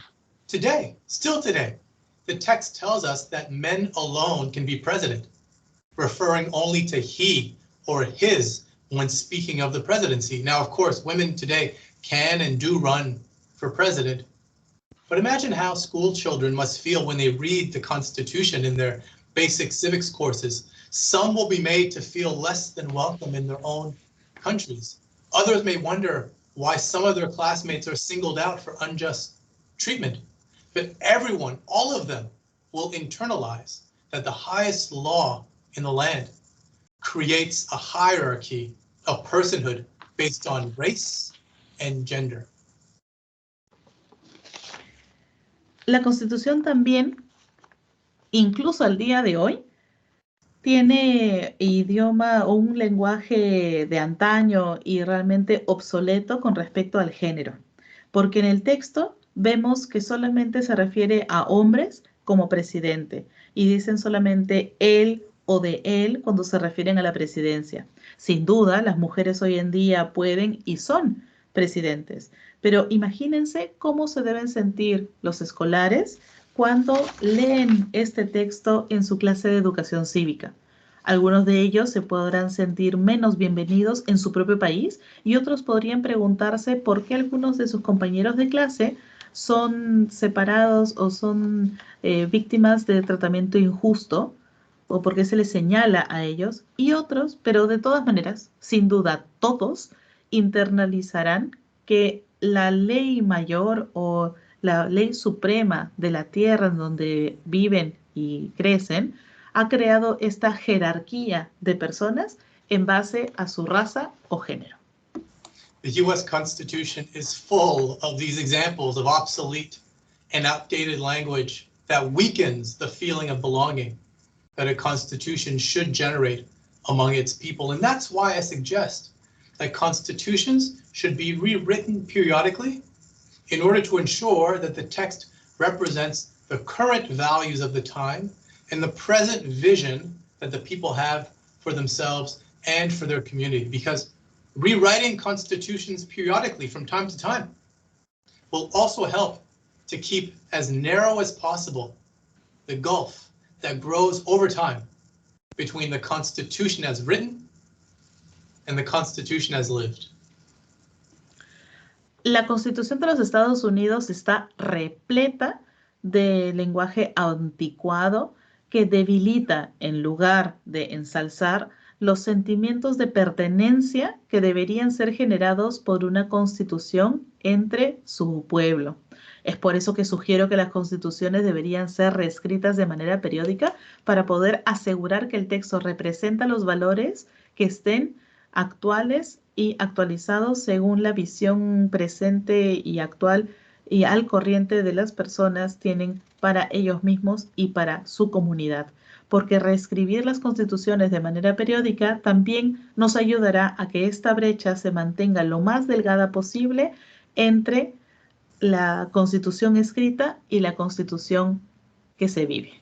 today, still today. The text tells us that men alone can be president, referring only to he or his when speaking of the presidency. Now, of course, women today can and do run for president, but imagine how school children must feel when they read the Constitution in their basic civics courses. Some will be made to feel less than welcome in their own countries. Others may wonder why some of their classmates are singled out for unjust treatment. But everyone, all of them, will internalize that the highest law in the land creates a hierarchy of personhood based on race and gender. La Constitución también, incluso al día de hoy, tiene idioma o un lenguaje de antaño y realmente obsoleto con respecto al género, porque en el texto vemos que solamente se refiere a hombres como presidente y dicen solamente él o de él cuando se refieren a la presidencia. Sin duda, las mujeres hoy en día pueden y son presidentes, pero imagínense cómo se deben sentir los escolares cuando leen este texto en su clase de educación cívica. Algunos de ellos se podrán sentir menos bienvenidos en su propio país y otros podrían preguntarse por qué algunos de sus compañeros de clase son separados o son víctimas de tratamiento injusto o por qué se les señala a ellos, y otros, pero de todas maneras, sin duda todos, internalizarán que la ley mayor o la ley suprema de la tierra en donde viven y crecen ha creado esta jerarquía de personas en base a su raza o género. The U.S. Constitution is full of these examples of obsolete and outdated language that weakens the feeling of belonging that a constitution should generate among its people. And that's why I suggest that constitutions should be rewritten periodically in order to ensure that the text represents the current values of the time and the present vision that the people have for themselves and for their community. Because rewriting constitutions periodically from time to time will also help to keep as narrow as possible the gulf that grows over time between the Constitution as written and the Constitution as lived. La Constitución de los Estados Unidos está repleta de lenguaje anticuado que debilita en lugar de ensalzar los sentimientos de pertenencia que deberían ser generados por una constitución entre su pueblo. Es por eso que sugiero que las constituciones deberían ser reescritas de manera periódica para poder asegurar que el texto representa los valores que estén actuales y actualizados según la visión presente y actual y al corriente de las personas tienen para ellos mismos y para su comunidad. Porque reescribir las constituciones de manera periódica también nos ayudará a que esta brecha se mantenga lo más delgada posible entre la constitución escrita y la constitución que se vive.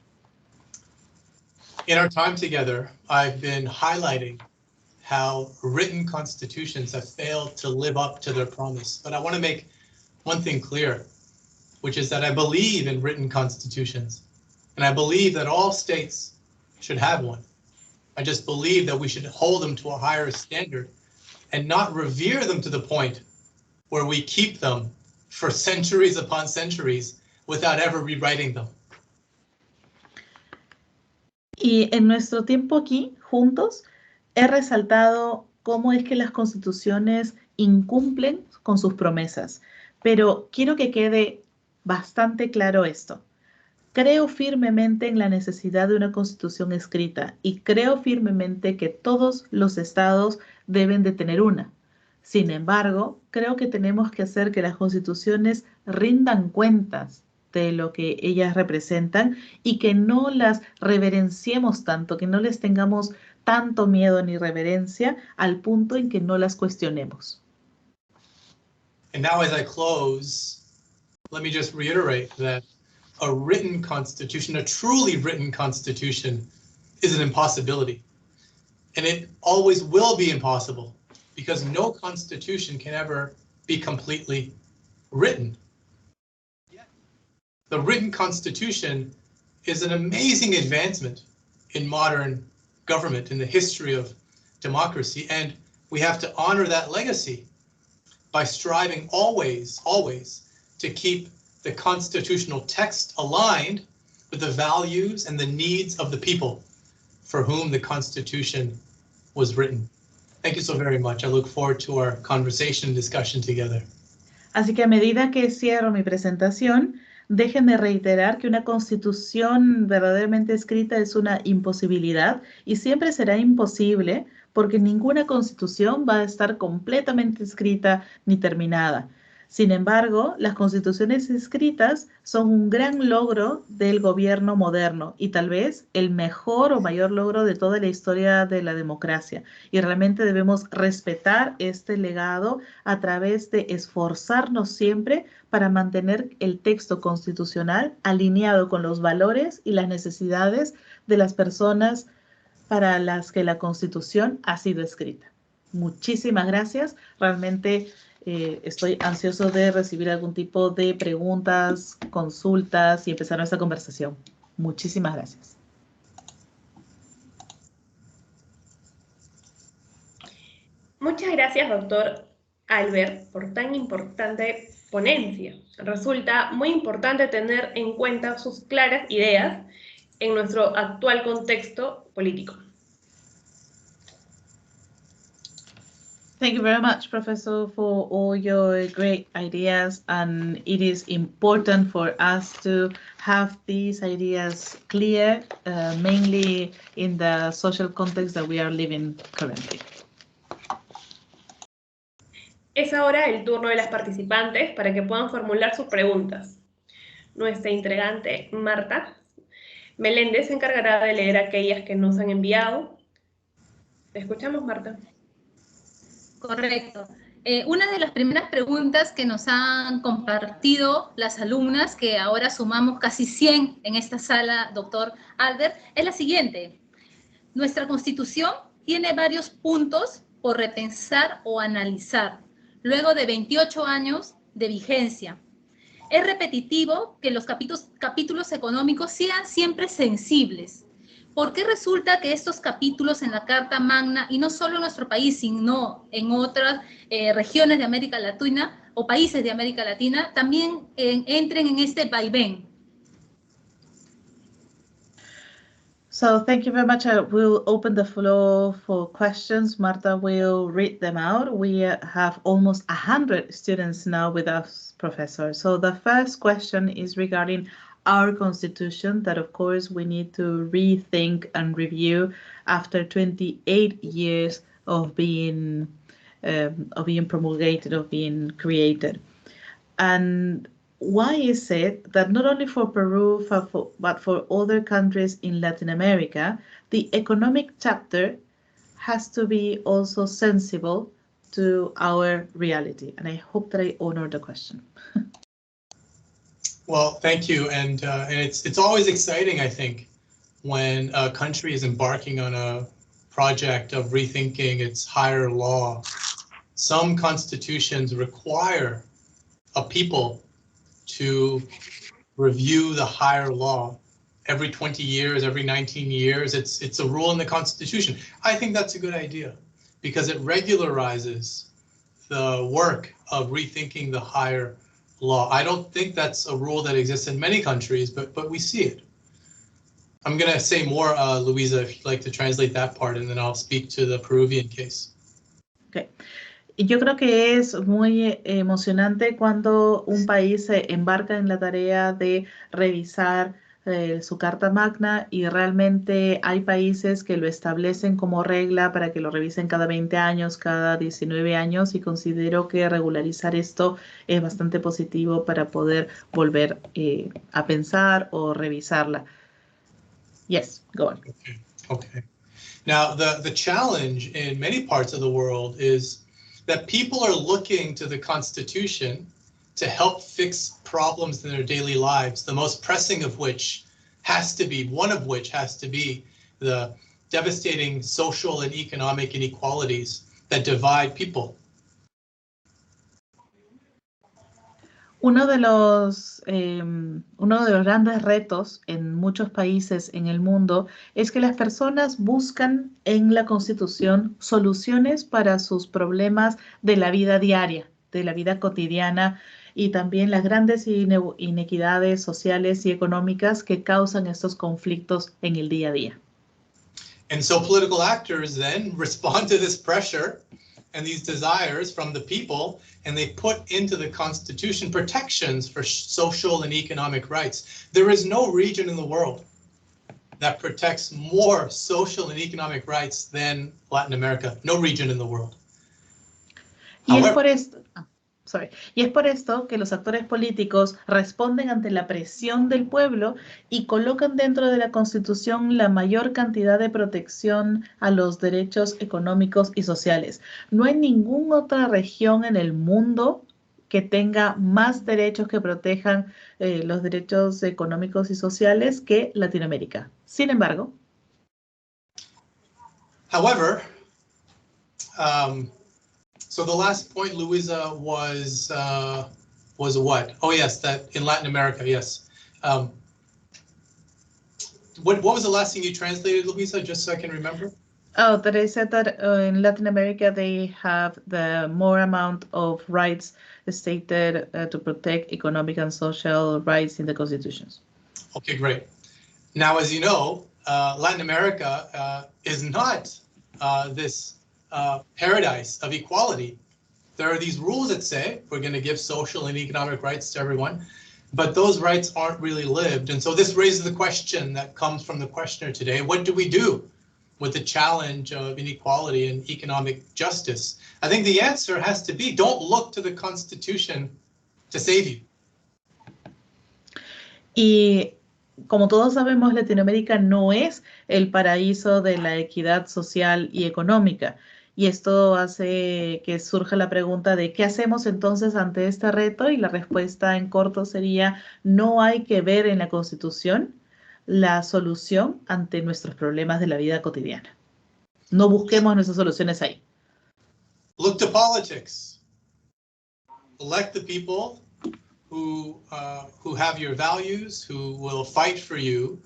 In our time together, I've been highlighting how written constitutions have failed to live up to their promise. But I want to make one thing clear, which is that I believe in written constitutions, and I believe that all states should have one. I just believe that we should hold them to a higher standard and not revere them to the point where we keep them for centuries upon centuries without ever rewriting them. Y en nuestro tiempo aquí, juntos, he resaltado cómo es que las constituciones incumplen con sus promesas. Pero quiero que quede bastante claro esto. Creo firmemente en la necesidad de una constitución escrita y creo firmemente que todos los estados deben de tener una. Sin embargo, creo que tenemos que hacer que las constituciones rindan cuentas de lo que ellas representan y que no las reverenciemos tanto, que no les tengamos tanto miedo ni reverencia al punto en que no las cuestionemos. And now as I close, let me just reiterate that a written constitution, a truly written constitution, is an impossibility. And it always will be impossible because no constitution can ever be completely written. The written constitution is an amazing advancement in modern government, in the history of democracy, and we have to honor that legacy by striving always to keep the constitutional text aligned with the values and the needs of the people for whom the Constitution was written. Thank you so very much. I look forward to our conversation and discussion together. Así que a medida que cierro mi presentación, déjenme reiterar que una constitución verdaderamente escrita es una imposibilidad y siempre será imposible porque ninguna constitución va a estar completamente escrita ni terminada. Sin embargo, las constituciones escritas son un gran logro del gobierno moderno y tal vez el mejor o mayor logro de toda la historia de la democracia. Y realmente debemos respetar este legado a través de esforzarnos siempre para mantener el texto constitucional alineado con los valores y las necesidades de las personas para las que la Constitución ha sido escrita. Muchísimas gracias. Realmente estoy ansioso de recibir algún tipo de preguntas, consultas y empezar nuestra conversación. Muchísimas gracias. Muchas gracias, doctor Albert, por tan importante ponencia. Resulta muy importante tener en cuenta sus claras ideas en nuestro actual contexto político. Thank you very much, Professor, for all your great ideas. And it is important for us to have these ideas clear, mainly in the social context that we are living currently. Es ahora el turno de las participantes para que puedan formular sus preguntas. Nuestra integrante, Marta Meléndez, se encargará de leer aquellas que nos han enviado. ¿Te escuchamos, Marta? Correcto. Una de las primeras preguntas que nos han compartido las alumnas, que ahora sumamos casi 100 en esta sala, doctor Albert, es la siguiente. Nuestra Constitución tiene varios puntos por repensar o analizar, luego de 28 años de vigencia. Es repetitivo que los capítulos económicos sean siempre sensibles. ¿Por qué resulta que estos capítulos en la Carta Magna, y no solo en nuestro país, sino en otras regiones de América Latina o países de América Latina, también entren en este vaivén? So thank you very much. We'll open the floor for questions. Marta will read them out. We have almost 100 students now with us, Professor. So the first question is regarding our Constitution that, of course, we need to rethink and review after 28 years of being promulgated, of being created. And why is it that not only for Peru, but for other countries in Latin America, the economic chapter has to be also sensible to our reality? And I hope that I honor the question. Well, thank you, and it's always exciting, I think, when a country is embarking on a project of rethinking its higher law. Some constitutions require a people to review the higher law every 20 years, every 19 years. It's a rule in the Constitution. I think that's a good idea because it regularizes the work of rethinking the higher law. I don't think that's a rule that exists in many countries, but we see it. I'm going to say more, Luisa, if you'd like to translate that part, and then I'll speak to the Peruvian case. Okay. Y yo creo que es muy emocionante cuando un país se embarca en la tarea de revisar su Carta Magna, y realmente hay países que lo establecen como regla para que lo revisen cada 20 años, cada 19 años, y considero que regularizar esto es bastante positivo para poder volver a pensar o revisarla. Yes, go on. Okay. Now, the challenge in many parts of the world is that people are looking to the Constitution to help fix problems in their daily lives, the most pressing of which has to be, one of which has to be the devastating social and economic inequalities that divide people. Uno de los grandes retos en muchos países en el mundo es que las personas buscan en la Constitución soluciones para sus problemas de la vida diaria, de la vida cotidiana, y también las grandes inequidades sociales y económicas que causan estos conflictos en el día a día. And so political actors then respond to this pressure and these desires from the people, and they put into the Constitution protections for social and economic rights. There is no region in the world that protects more social and economic rights than Latin America. No region in the world. Y es por esto que los actores políticos responden ante la presión del pueblo y colocan dentro de la Constitución la mayor cantidad de protección a los derechos económicos y sociales. No hay ninguna otra región en el mundo que tenga más derechos que protejan los derechos económicos y sociales que Latinoamérica. Sin embargo, however, so the last point, Luisa, was what? Oh yes, that in Latin America, yes. What was the last thing you translated, Luisa, just so I can remember? Oh, that I said that in Latin America they have the more amount of rights stated to protect economic and social rights in the constitutions. Okay, great. Now, as you know, Latin America is not this paradise of equality. There are these rules that say we're going to give social and economic rights to everyone, but those rights aren't really lived. And so this raises the question that comes from the questioner today: what do we do with the challenge of inequality and economic justice? I think the answer has to be, don't look to the Constitution to save you. Y como todos sabemos, Latinoamérica no es el paraíso de la equidad social y económica. Y esto hace que surja la pregunta de ¿qué hacemos entonces ante este reto? Y la respuesta en corto sería: no hay que ver en la Constitución la solución ante nuestros problemas de la vida cotidiana. No busquemos nuestras soluciones ahí. Look to politics. Elect the people who have your values, who will fight for you.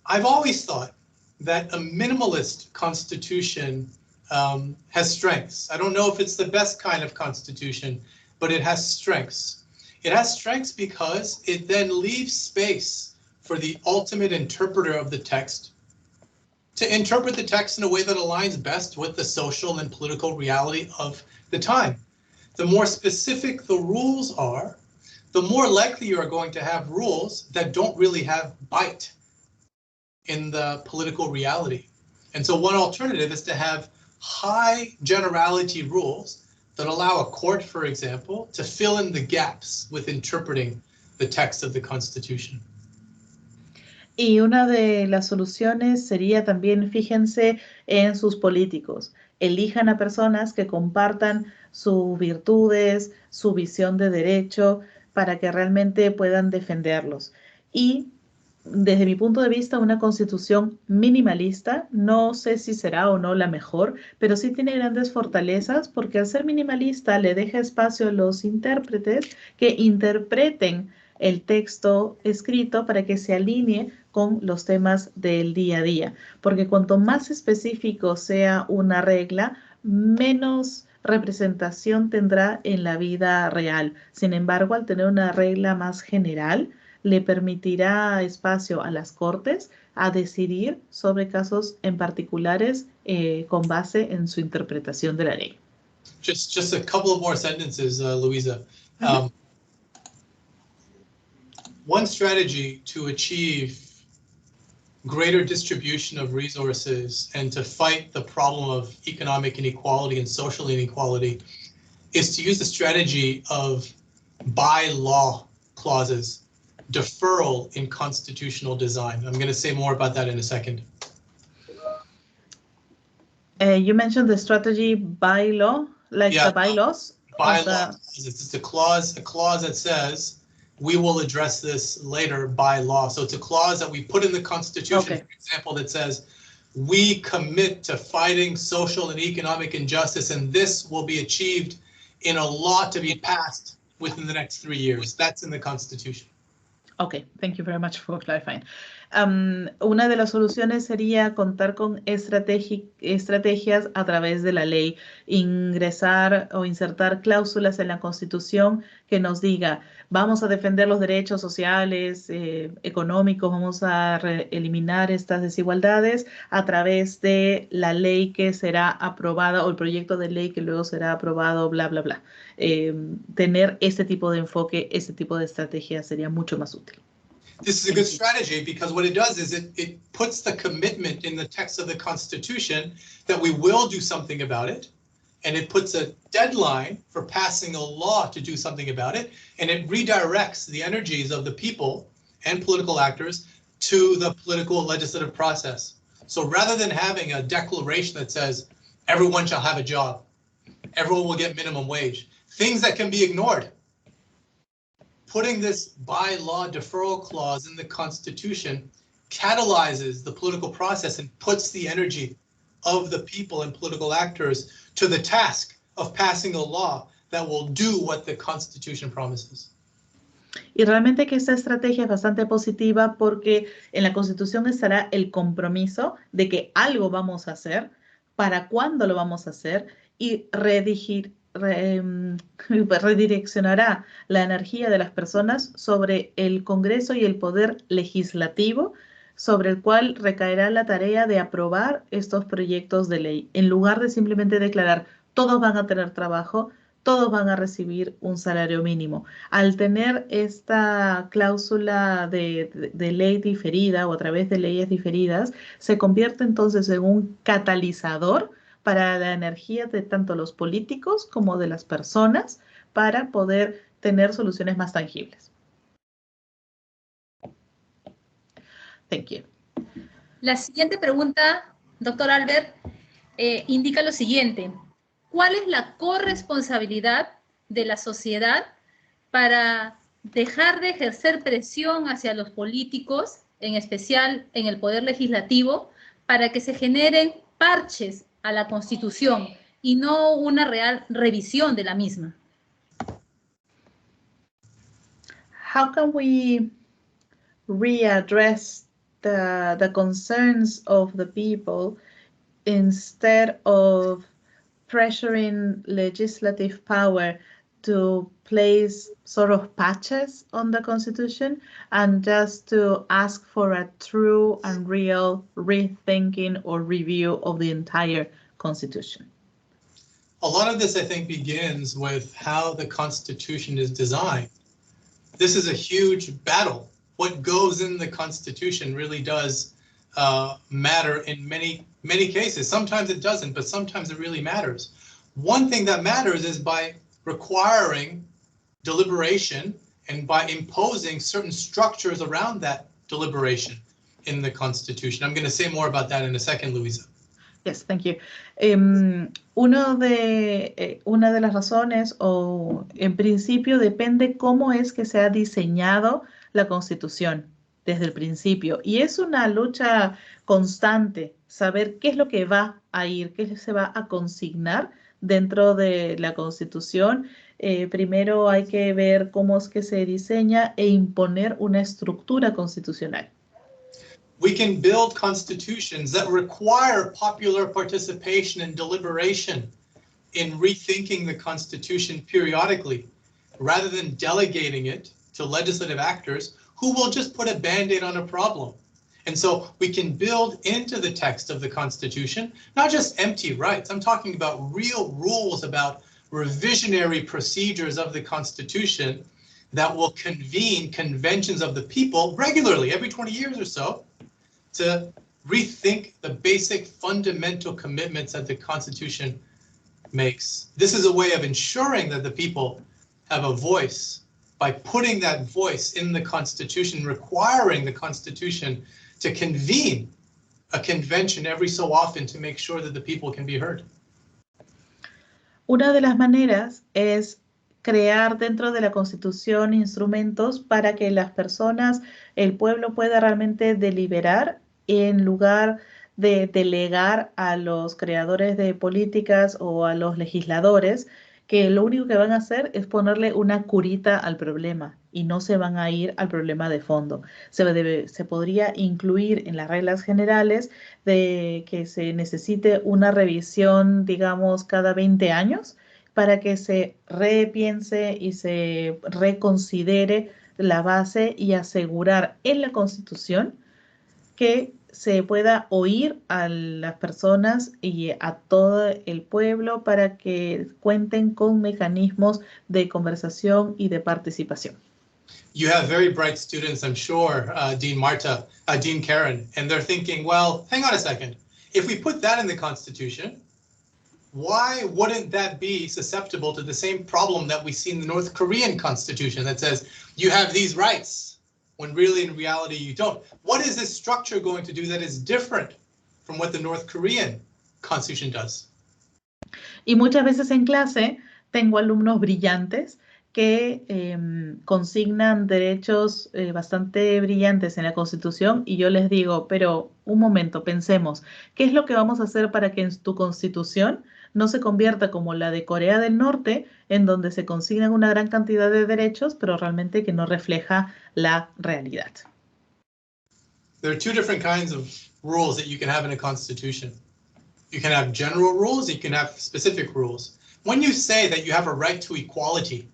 I've always thought that a minimalist constitution has strengths. I don't know if it's the best kind of constitution, but it has strengths. It has strengths because it then leaves space for the ultimate interpreter of the text to interpret the text in a way that aligns best with the social and political reality of the time. The more specific the rules are, the more likely you are going to have rules that don't really have bite in the political reality. And so one alternative is to have high generality rules that allow a court, for example, to fill in the gaps with interpreting the text of the Constitution. Y una de las soluciones sería también, fíjense en sus políticos. Elijan a personas que compartan sus virtudes, su visión de derecho, para que realmente puedan defenderlos. Y desde mi punto de vista, una constitución minimalista, no sé si será o no la mejor, pero sí tiene grandes fortalezas, porque al ser minimalista le deja espacio a los intérpretes que interpreten el texto escrito para que se alinee con los temas del día a día. Porque cuanto más específico sea una regla, menos representación tendrá en la vida real. Sin embargo, al tener una regla más general, le permitirá espacio a las Cortes a decidir sobre casos en particulares con base en su interpretación de la ley. Just a couple of more sentences, Luisa. One strategy to achieve greater distribution of resources and to fight the problem of economic inequality and social inequality is to use the strategy of by-law clauses, deferral in constitutional design. I'm going to say more about that in a second. You mentioned the strategy by law, like the bylaws. By-law. It's a clause that says we will address this later by law. So it's a clause that we put in the Constitution, for example, that says we commit to fighting social and economic injustice, and this will be achieved in a law to be passed within the next 3 years. That's in the Constitution. Okay, thank you very much for clarifying. Una de las soluciones sería contar con estrategias a través de la ley, ingresar o insertar cláusulas en la Constitución que nos diga, vamos a defender los derechos sociales, económicos, vamos a eliminar estas desigualdades a través de la ley que será aprobada o el proyecto de ley que luego será aprobado, bla, bla, bla. Tener este tipo de enfoque, este tipo de estrategia sería mucho más útil. This is a good strategy because what it does is it puts the commitment in the text of the Constitution that we will do something about it, and it puts a deadline for passing a law to do something about it, and it redirects the energies of the people and political actors to the political legislative process. So rather than having a declaration that says everyone shall have a job, everyone will get minimum wage, things that can be ignored, putting this by-law deferral clause in the Constitution catalyzes the political process and puts the energy of the people and political actors to the task of passing a law that will do what the Constitution promises. Y realmente que esta estrategia es bastante positiva porque en la Constitución estará el compromiso de que algo vamos a hacer, para cuándo lo vamos a hacer y redireccionará la energía de las personas sobre el Congreso y el poder legislativo, sobre el cual recaerá la tarea de aprobar estos proyectos de ley, en lugar de simplemente declarar todos van a tener trabajo, todos van a recibir un salario mínimo. Al tener esta cláusula de ley diferida o a través de leyes diferidas, se convierte entonces en un catalizador para la energía de tanto los políticos como de las personas para poder tener soluciones más tangibles. Thank you. La siguiente pregunta, doctor Albert, indica lo siguiente. ¿Cuál es la corresponsabilidad de la sociedad para dejar de ejercer presión hacia los políticos, en especial en el poder legislativo, para que se generen parches a la Constitución y no una real revisión de la misma? How can we readdress the concerns of the people instead of pressuring legislative power to place sort of patches on the Constitution and just to ask for a true and real rethinking or review of the entire Constitution? A lot of this, I think, begins with how the Constitution is designed. This is a huge battle. What goes in the Constitution really does matter in many cases. Sometimes it doesn't, but sometimes it really matters. One thing that matters is by requiring deliberation and by imposing certain structures around that deliberation in the Constitution. I'm going to say more about that in a second, Luisa. Yes, thank you. Una de las razones, o en principio, depende cómo es que se ha diseñado la Constitución desde el principio. Y es una lucha constante saber qué es lo que va a ir, qué se va a consignar dentro de la Constitución. Primero hay que ver cómo es que se diseña e imponer una estructura constitucional. We can build constitutions that require popular participation and deliberation in rethinking the Constitution periodically, rather than delegating it to legislative actors who will just put a Band-Aid on a problem. And so we can build into the text of the Constitution, not just empty rights. I'm talking about real rules about revisionary procedures of the Constitution that will convene conventions of the people regularly, every 20 years or so, to rethink the basic fundamental commitments that the Constitution makes. This is a way of ensuring that the people have a voice by putting that voice in the Constitution, requiring the Constitution to convene a convention every so often to make sure that the people can be heard. Una de las maneras es crear dentro de la Constitución instrumentos para que las personas, el pueblo pueda realmente deliberar en lugar de delegar a los creadores de políticas o a los legisladores, que lo único que van a hacer es ponerle una curita al problema y no se van a ir al problema de fondo. Se podría incluir en las reglas generales de que se necesite una revisión, digamos, cada 20 años para que se repiense y se reconsidere la base y asegurar en la Constitución que se pueda oír a las personas y a todo el pueblo para que cuenten con mecanismos de conversación y de participación. You have very bright students, I'm sure, Dean Marta, Dean Karen, and they're thinking, well, hang on a second. If we put that in the Constitution, why wouldn't that be susceptible to the same problem that we see in the North Korean Constitution that says you have these rights? When really in reality you don't. What is this structure going to do that is different from what the North Korean Constitution does? Y muchas veces en clase tengo alumnos brillantes que consignan derechos bastante brillantes en la Constitución y yo les digo, pero un momento, pensemos, ¿qué es lo que vamos a hacer para que en tu Constitución no se convierta como la de Corea del Norte, en donde se consignan una gran cantidad de derechos, pero realmente que no refleja la realidad? There are two different kinds of rules that you can have in a Constitution. You can have general rules, you can have specific rules. When you say that you have a right to equality,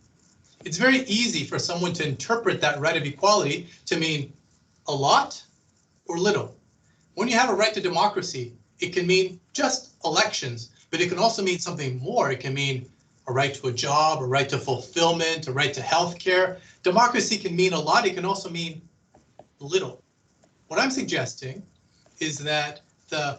it's very easy for someone to interpret that right of equality to mean a lot or little. When you have a right to democracy, it can mean just elections, but it can also mean something more. It can mean a right to a job, a right to fulfillment, a right to healthcare. Democracy can mean a lot. It can also mean little. What I'm suggesting is that the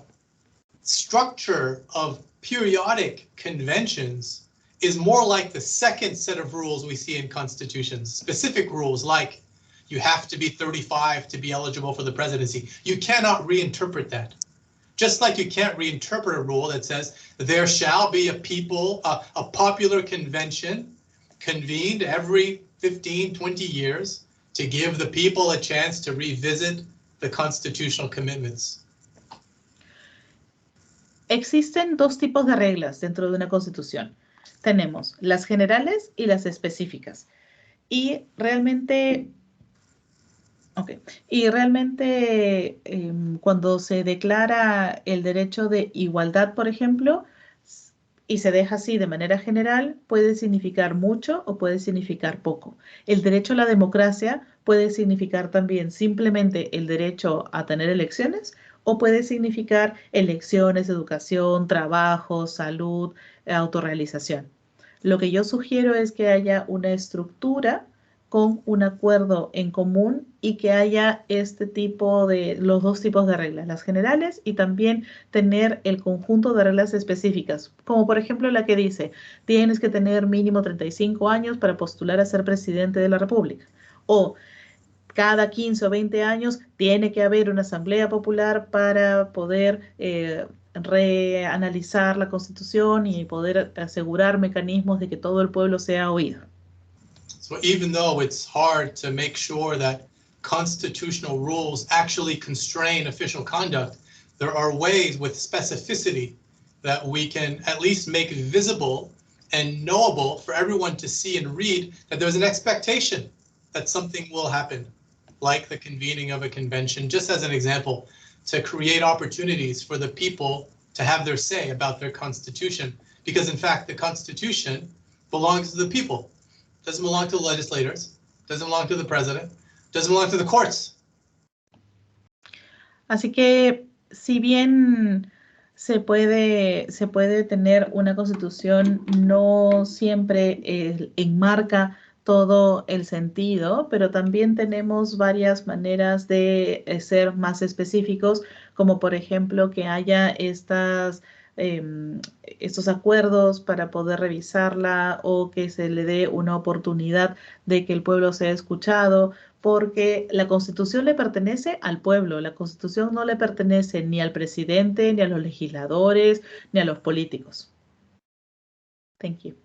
structure of periodic conventions is more like the second set of rules we see in constitutions, specific rules like you have to be 35 to be eligible for the presidency. You cannot reinterpret that. Just like you can't reinterpret a rule that says there shall be a popular convention convened every 15, 20 years to give the people a chance to revisit the constitutional commitments. Existen dos tipos de reglas dentro de una constitución. Tenemos las generales y las específicas. Y realmente cuando se declara el derecho de igualdad, por ejemplo, y se deja así de manera general, puede significar mucho o puede significar poco. El derecho a la democracia puede significar también simplemente el derecho a tener elecciones o puede significar elecciones, educación, trabajo, salud, autorrealización. Lo que yo sugiero es que haya una estructura con un acuerdo en común y que haya los dos tipos de reglas, las generales y también tener el conjunto de reglas específicas, como por ejemplo la que dice, tienes que tener mínimo 35 años para postular a ser presidente de la República, o cada 15 o 20 años tiene que haber una asamblea popular para poder reanalizar la Constitución y poder asegurar mecanismos de que todo el pueblo sea oído. So even though it's hard to make sure that constitutional rules actually constrain official conduct, there are ways with specificity that we can at least make visible and knowable for everyone to see and read that there's an expectation that something will happen, like the convening of a convention, just as an example, to create opportunities for the people to have their say about their constitution. Because in fact, the Constitution belongs to the people. Doesn't belong to the legislators, doesn't belong to the president, doesn't belong to the courts. Así que, si bien se puede tener una constitución, no siempre enmarca todo el sentido, pero también tenemos varias maneras de ser más específicos, como por ejemplo que haya estos acuerdos para poder revisarla o que se le dé una oportunidad de que el pueblo sea escuchado, porque la Constitución le pertenece al pueblo, la Constitución no le pertenece ni al presidente, ni a los legisladores, ni a los políticos. Thank you.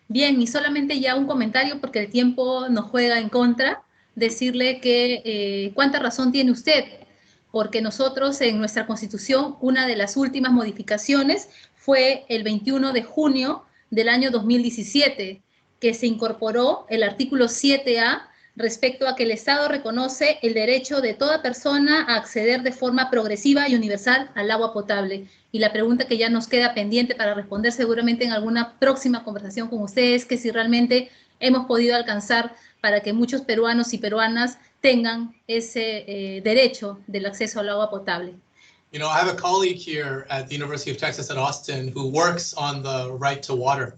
Bien, y solamente ya un comentario porque el tiempo nos juega en contra, decirle que cuánta razón tiene usted, porque nosotros en nuestra Constitución, una de las últimas modificaciones fue el 21 de junio del año 2017, que se incorporó el artículo 7A respecto a que el Estado reconoce el derecho de toda persona a acceder de forma progresiva y universal al agua potable. Y la pregunta que ya nos queda pendiente para responder seguramente en alguna próxima conversación con ustedes, que si realmente hemos podido alcanzar para que muchos peruanos y peruanas tengan ese derecho del acceso al agua potable. You know, I have a colleague here at the University of Texas at Austin who works on the right to water.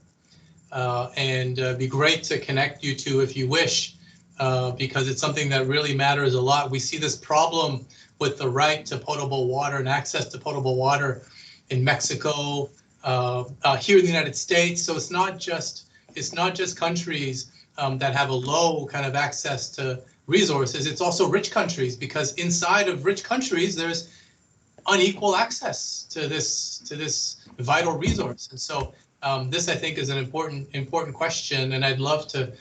And be great to connect you two if you wish, because it's something that really matters a lot. We see this problem with the right to potable water and access to potable water in Mexico, here in the United States. So it's not just countries that have a low kind of access to resources. It's also rich countries, because inside of rich countries there's unequal access to this vital resource. And so this, I think, is an important question, and I'd love to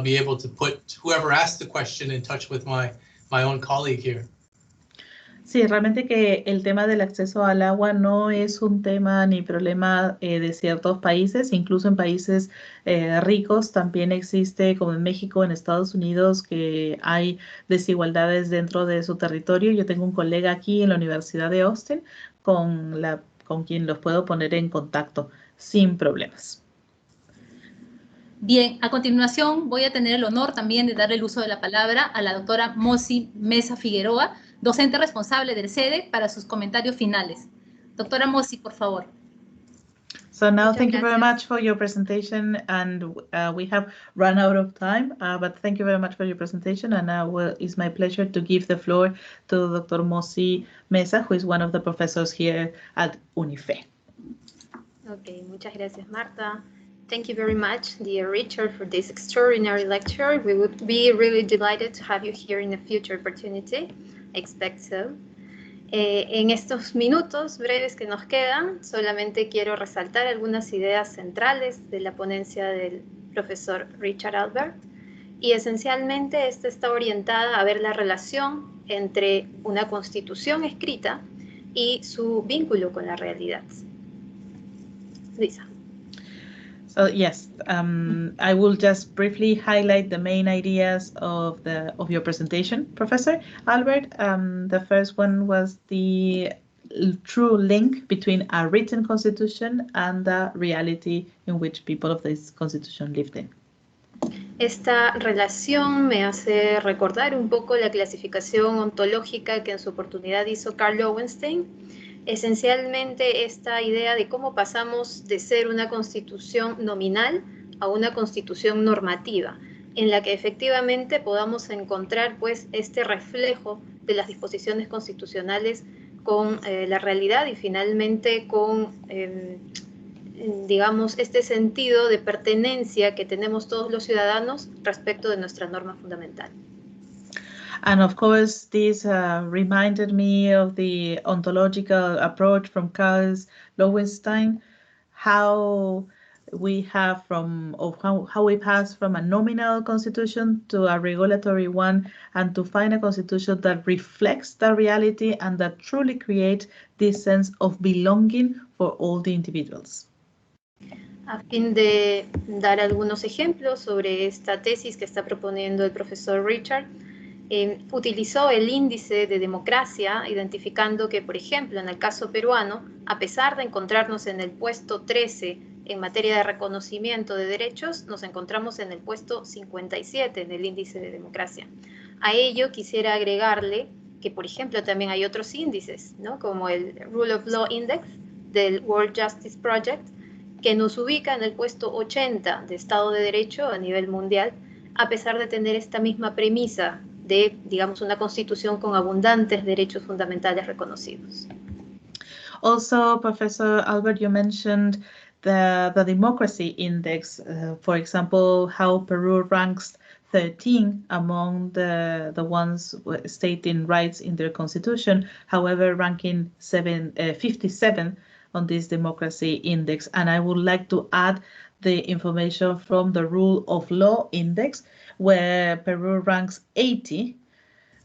be able to put whoever asked the question in touch with my own colleague here. Sí, realmente que el tema del acceso al agua no es un tema ni problema de ciertos países, incluso en países ricos también existe, como en México, en Estados Unidos, que hay desigualdades dentro de su territorio. Yo tengo un colega aquí en la Universidad de Austin con quien los puedo poner en contacto sin problemas. Bien, a continuación voy a tener el honor también de darle el uso de la palabra a la doctora Mosi Mesa Figueroa, docente responsable del SEDEC, para sus comentarios finales. Doctora Mosi, por favor. So now, thank you very much for your presentation, and we have run out of time, but thank you very much for your presentation, and now it's my pleasure to give the floor to Dr. Mosi Mesa, who is one of the professors here at UNIFE. Okay, muchas gracias, Marta. Thank you very much, dear Richard, for this extraordinary lecture. We would be really delighted to have you here in a future opportunity. I expect so. En estos minutos breves que nos quedan, solamente quiero resaltar algunas ideas centrales de la ponencia del profesor Richard Albert, y esencialmente esta está orientada a ver la relación entre una constitución escrita y su vínculo con la realidad. Lisa. So yes, I will just briefly highlight the main ideas of your presentation, Professor Albert. The first one was the true link between a written constitution and the reality in which people of this constitution lived in. Esta relación me hace recordar un poco la clasificación ontológica que en su oportunidad hizo Carl Lowenstein. Esencialmente esta idea de cómo pasamos de ser una constitución nominal a una constitución normativa, en la que efectivamente podamos encontrar pues este reflejo de las disposiciones constitucionales con la realidad y finalmente con digamos este sentido de pertenencia que tenemos todos los ciudadanos respecto de nuestra norma fundamental. And of course, this reminded me of the ontological approach from Carl Lowenstein, how we have how we pass from a nominal constitution to a regulatory one, and to find a constitution that reflects the reality and that truly creates this sense of belonging for all the individuals. A fin de dar algunos ejemplos sobre esta tesis que está proponiendo el profesor Richard, utilizó el índice de democracia, identificando que, por ejemplo, en el caso peruano, a pesar de encontrarnos en el puesto 13 en materia de reconocimiento de derechos, nos encontramos en el puesto 57 en el índice de democracia. A ello quisiera agregarle que, por ejemplo, también hay otros índices, ¿no? Como el Rule of Law Index del World Justice Project, que nos ubica en el puesto 80 de Estado de Derecho a nivel mundial, a pesar de tener esta misma premisa de, digamos, una constitución con abundantes derechos fundamentales reconocidos. Also, Professor Albert, you mentioned the democracy index, for example, how Peru ranks 13 among the ones stating rights in their constitution, however, ranking 57 on this democracy index. And I would like to add the information from the Rule of Law Index, where Peru ranks 80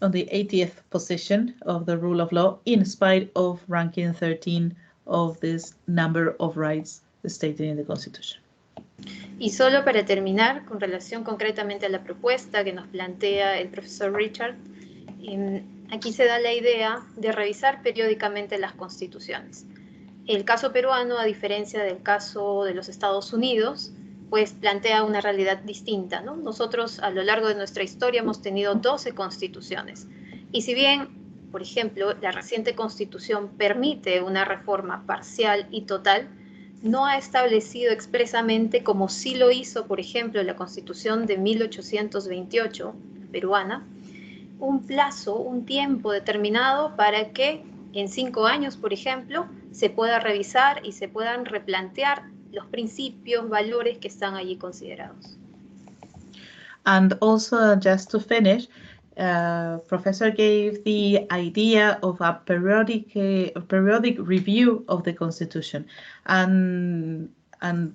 on the 80th position of the rule of law, in spite of ranking 13 of this number of rights stated in the Constitution. Y solo para terminar, con relación concretamente a la propuesta que nos plantea el profesor Richard, aquí se da la idea de revisar periódicamente las constituciones. El caso peruano, a diferencia del caso de los Estados Unidos, pues plantea una realidad distinta, ¿no? Nosotros a lo largo de nuestra historia hemos tenido 12 constituciones. Y si bien, por ejemplo, la reciente constitución permite una reforma parcial y total, no ha establecido expresamente, como sí lo hizo, por ejemplo, la constitución de 1828 peruana, un plazo, un tiempo determinado para que en 5 años, por ejemplo, se pueda revisar y se puedan replantear los principios, valores que están allí considerados. And also, just to finish, Professor gave the idea of a periodic review of the Constitution. And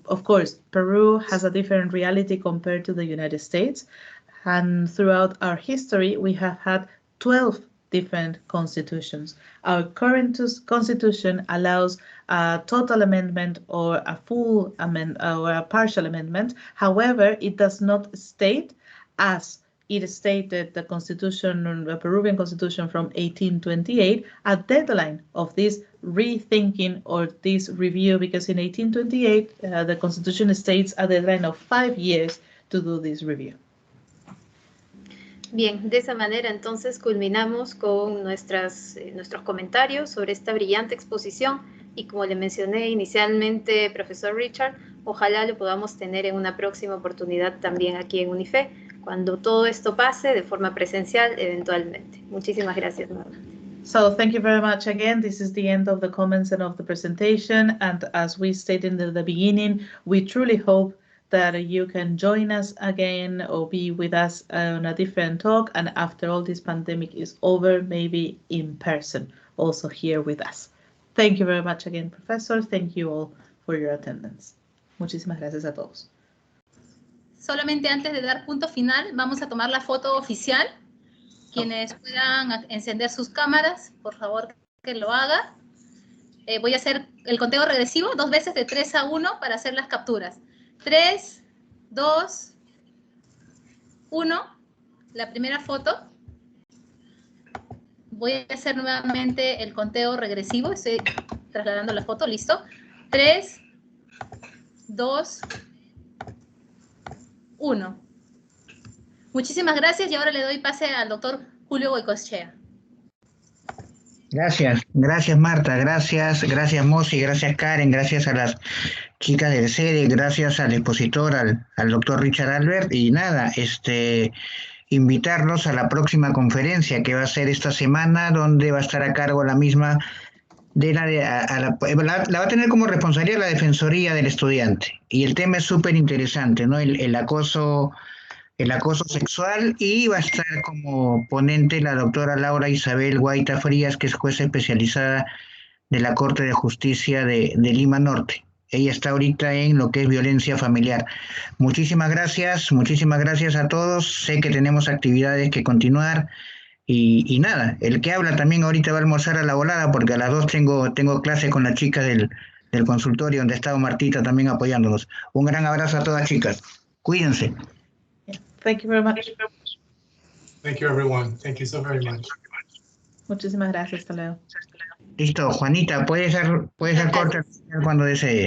of course, Peru has a different reality compared to the United States. And throughout our history, we have had 12 different constitutions. Our current constitution allows a total amendment or a full amendment or a partial amendment. However, it does not state, as it stated the constitution, the Peruvian constitution from 1828, a deadline of this rethinking or this review, because in 1828, the constitution states a deadline of 5 years to do this review. Bien, de esa manera entonces culminamos con nuestros comentarios sobre esta brillante exposición y como le mencioné inicialmente, profesor Richard, ojalá lo podamos tener en una próxima oportunidad también aquí en UNIFE, cuando todo esto pase de forma presencial eventualmente. Muchísimas gracias nuevamente. So thank you very much again. This is the end of the comments and of the presentation. And as we stated in the beginning, we truly hope that you can join us again or be with us on a different talk. And after all this pandemic is over, maybe in person, also here with us. Thank you very much again, Professor. Thank you all for your attendance. Muchísimas gracias a todos. Solamente antes de dar punto final, vamos a tomar la foto oficial. Quienes puedan encender sus cámaras, por favor que lo hagan. Voy a hacer el conteo regresivo 2 veces de 3 a 1 para hacer las capturas. 3, 2, 1. La primera foto. Voy a hacer nuevamente el conteo regresivo. Estoy trasladando la foto. Listo. 3, 2, 1. Muchísimas gracias y ahora le doy pase al doctor Julio Goicoechea. Gracias Marta, gracias Mosi, gracias Karen, gracias a las chicas del CEDEC, gracias al expositor, al doctor Richard Albert, y nada, invitarlos a la próxima conferencia que va a ser esta semana, donde va a estar a cargo la misma la va a tener como responsabilidad la Defensoría del Estudiante, y el tema es súper interesante, ¿no? El acoso sexual, y va a estar como ponente la doctora Laura Isabel Guaita Frías, que es jueza especializada de la Corte de Justicia de Lima Norte. Ella está ahorita en lo que es violencia familiar. Muchísimas gracias a todos. Sé que tenemos actividades que continuar y nada, el que habla también ahorita va a almorzar a la volada, porque a las 2 tengo clase con las chicas del consultorio, donde está Martita también apoyándonos. Un gran abrazo a todas, chicas. Cuídense. Thank you very much. Thank you, everyone. Thank you so very much. Muchísimas gracias. Hasta luego. Listo, Juanita, puedes dar corte cuando desee.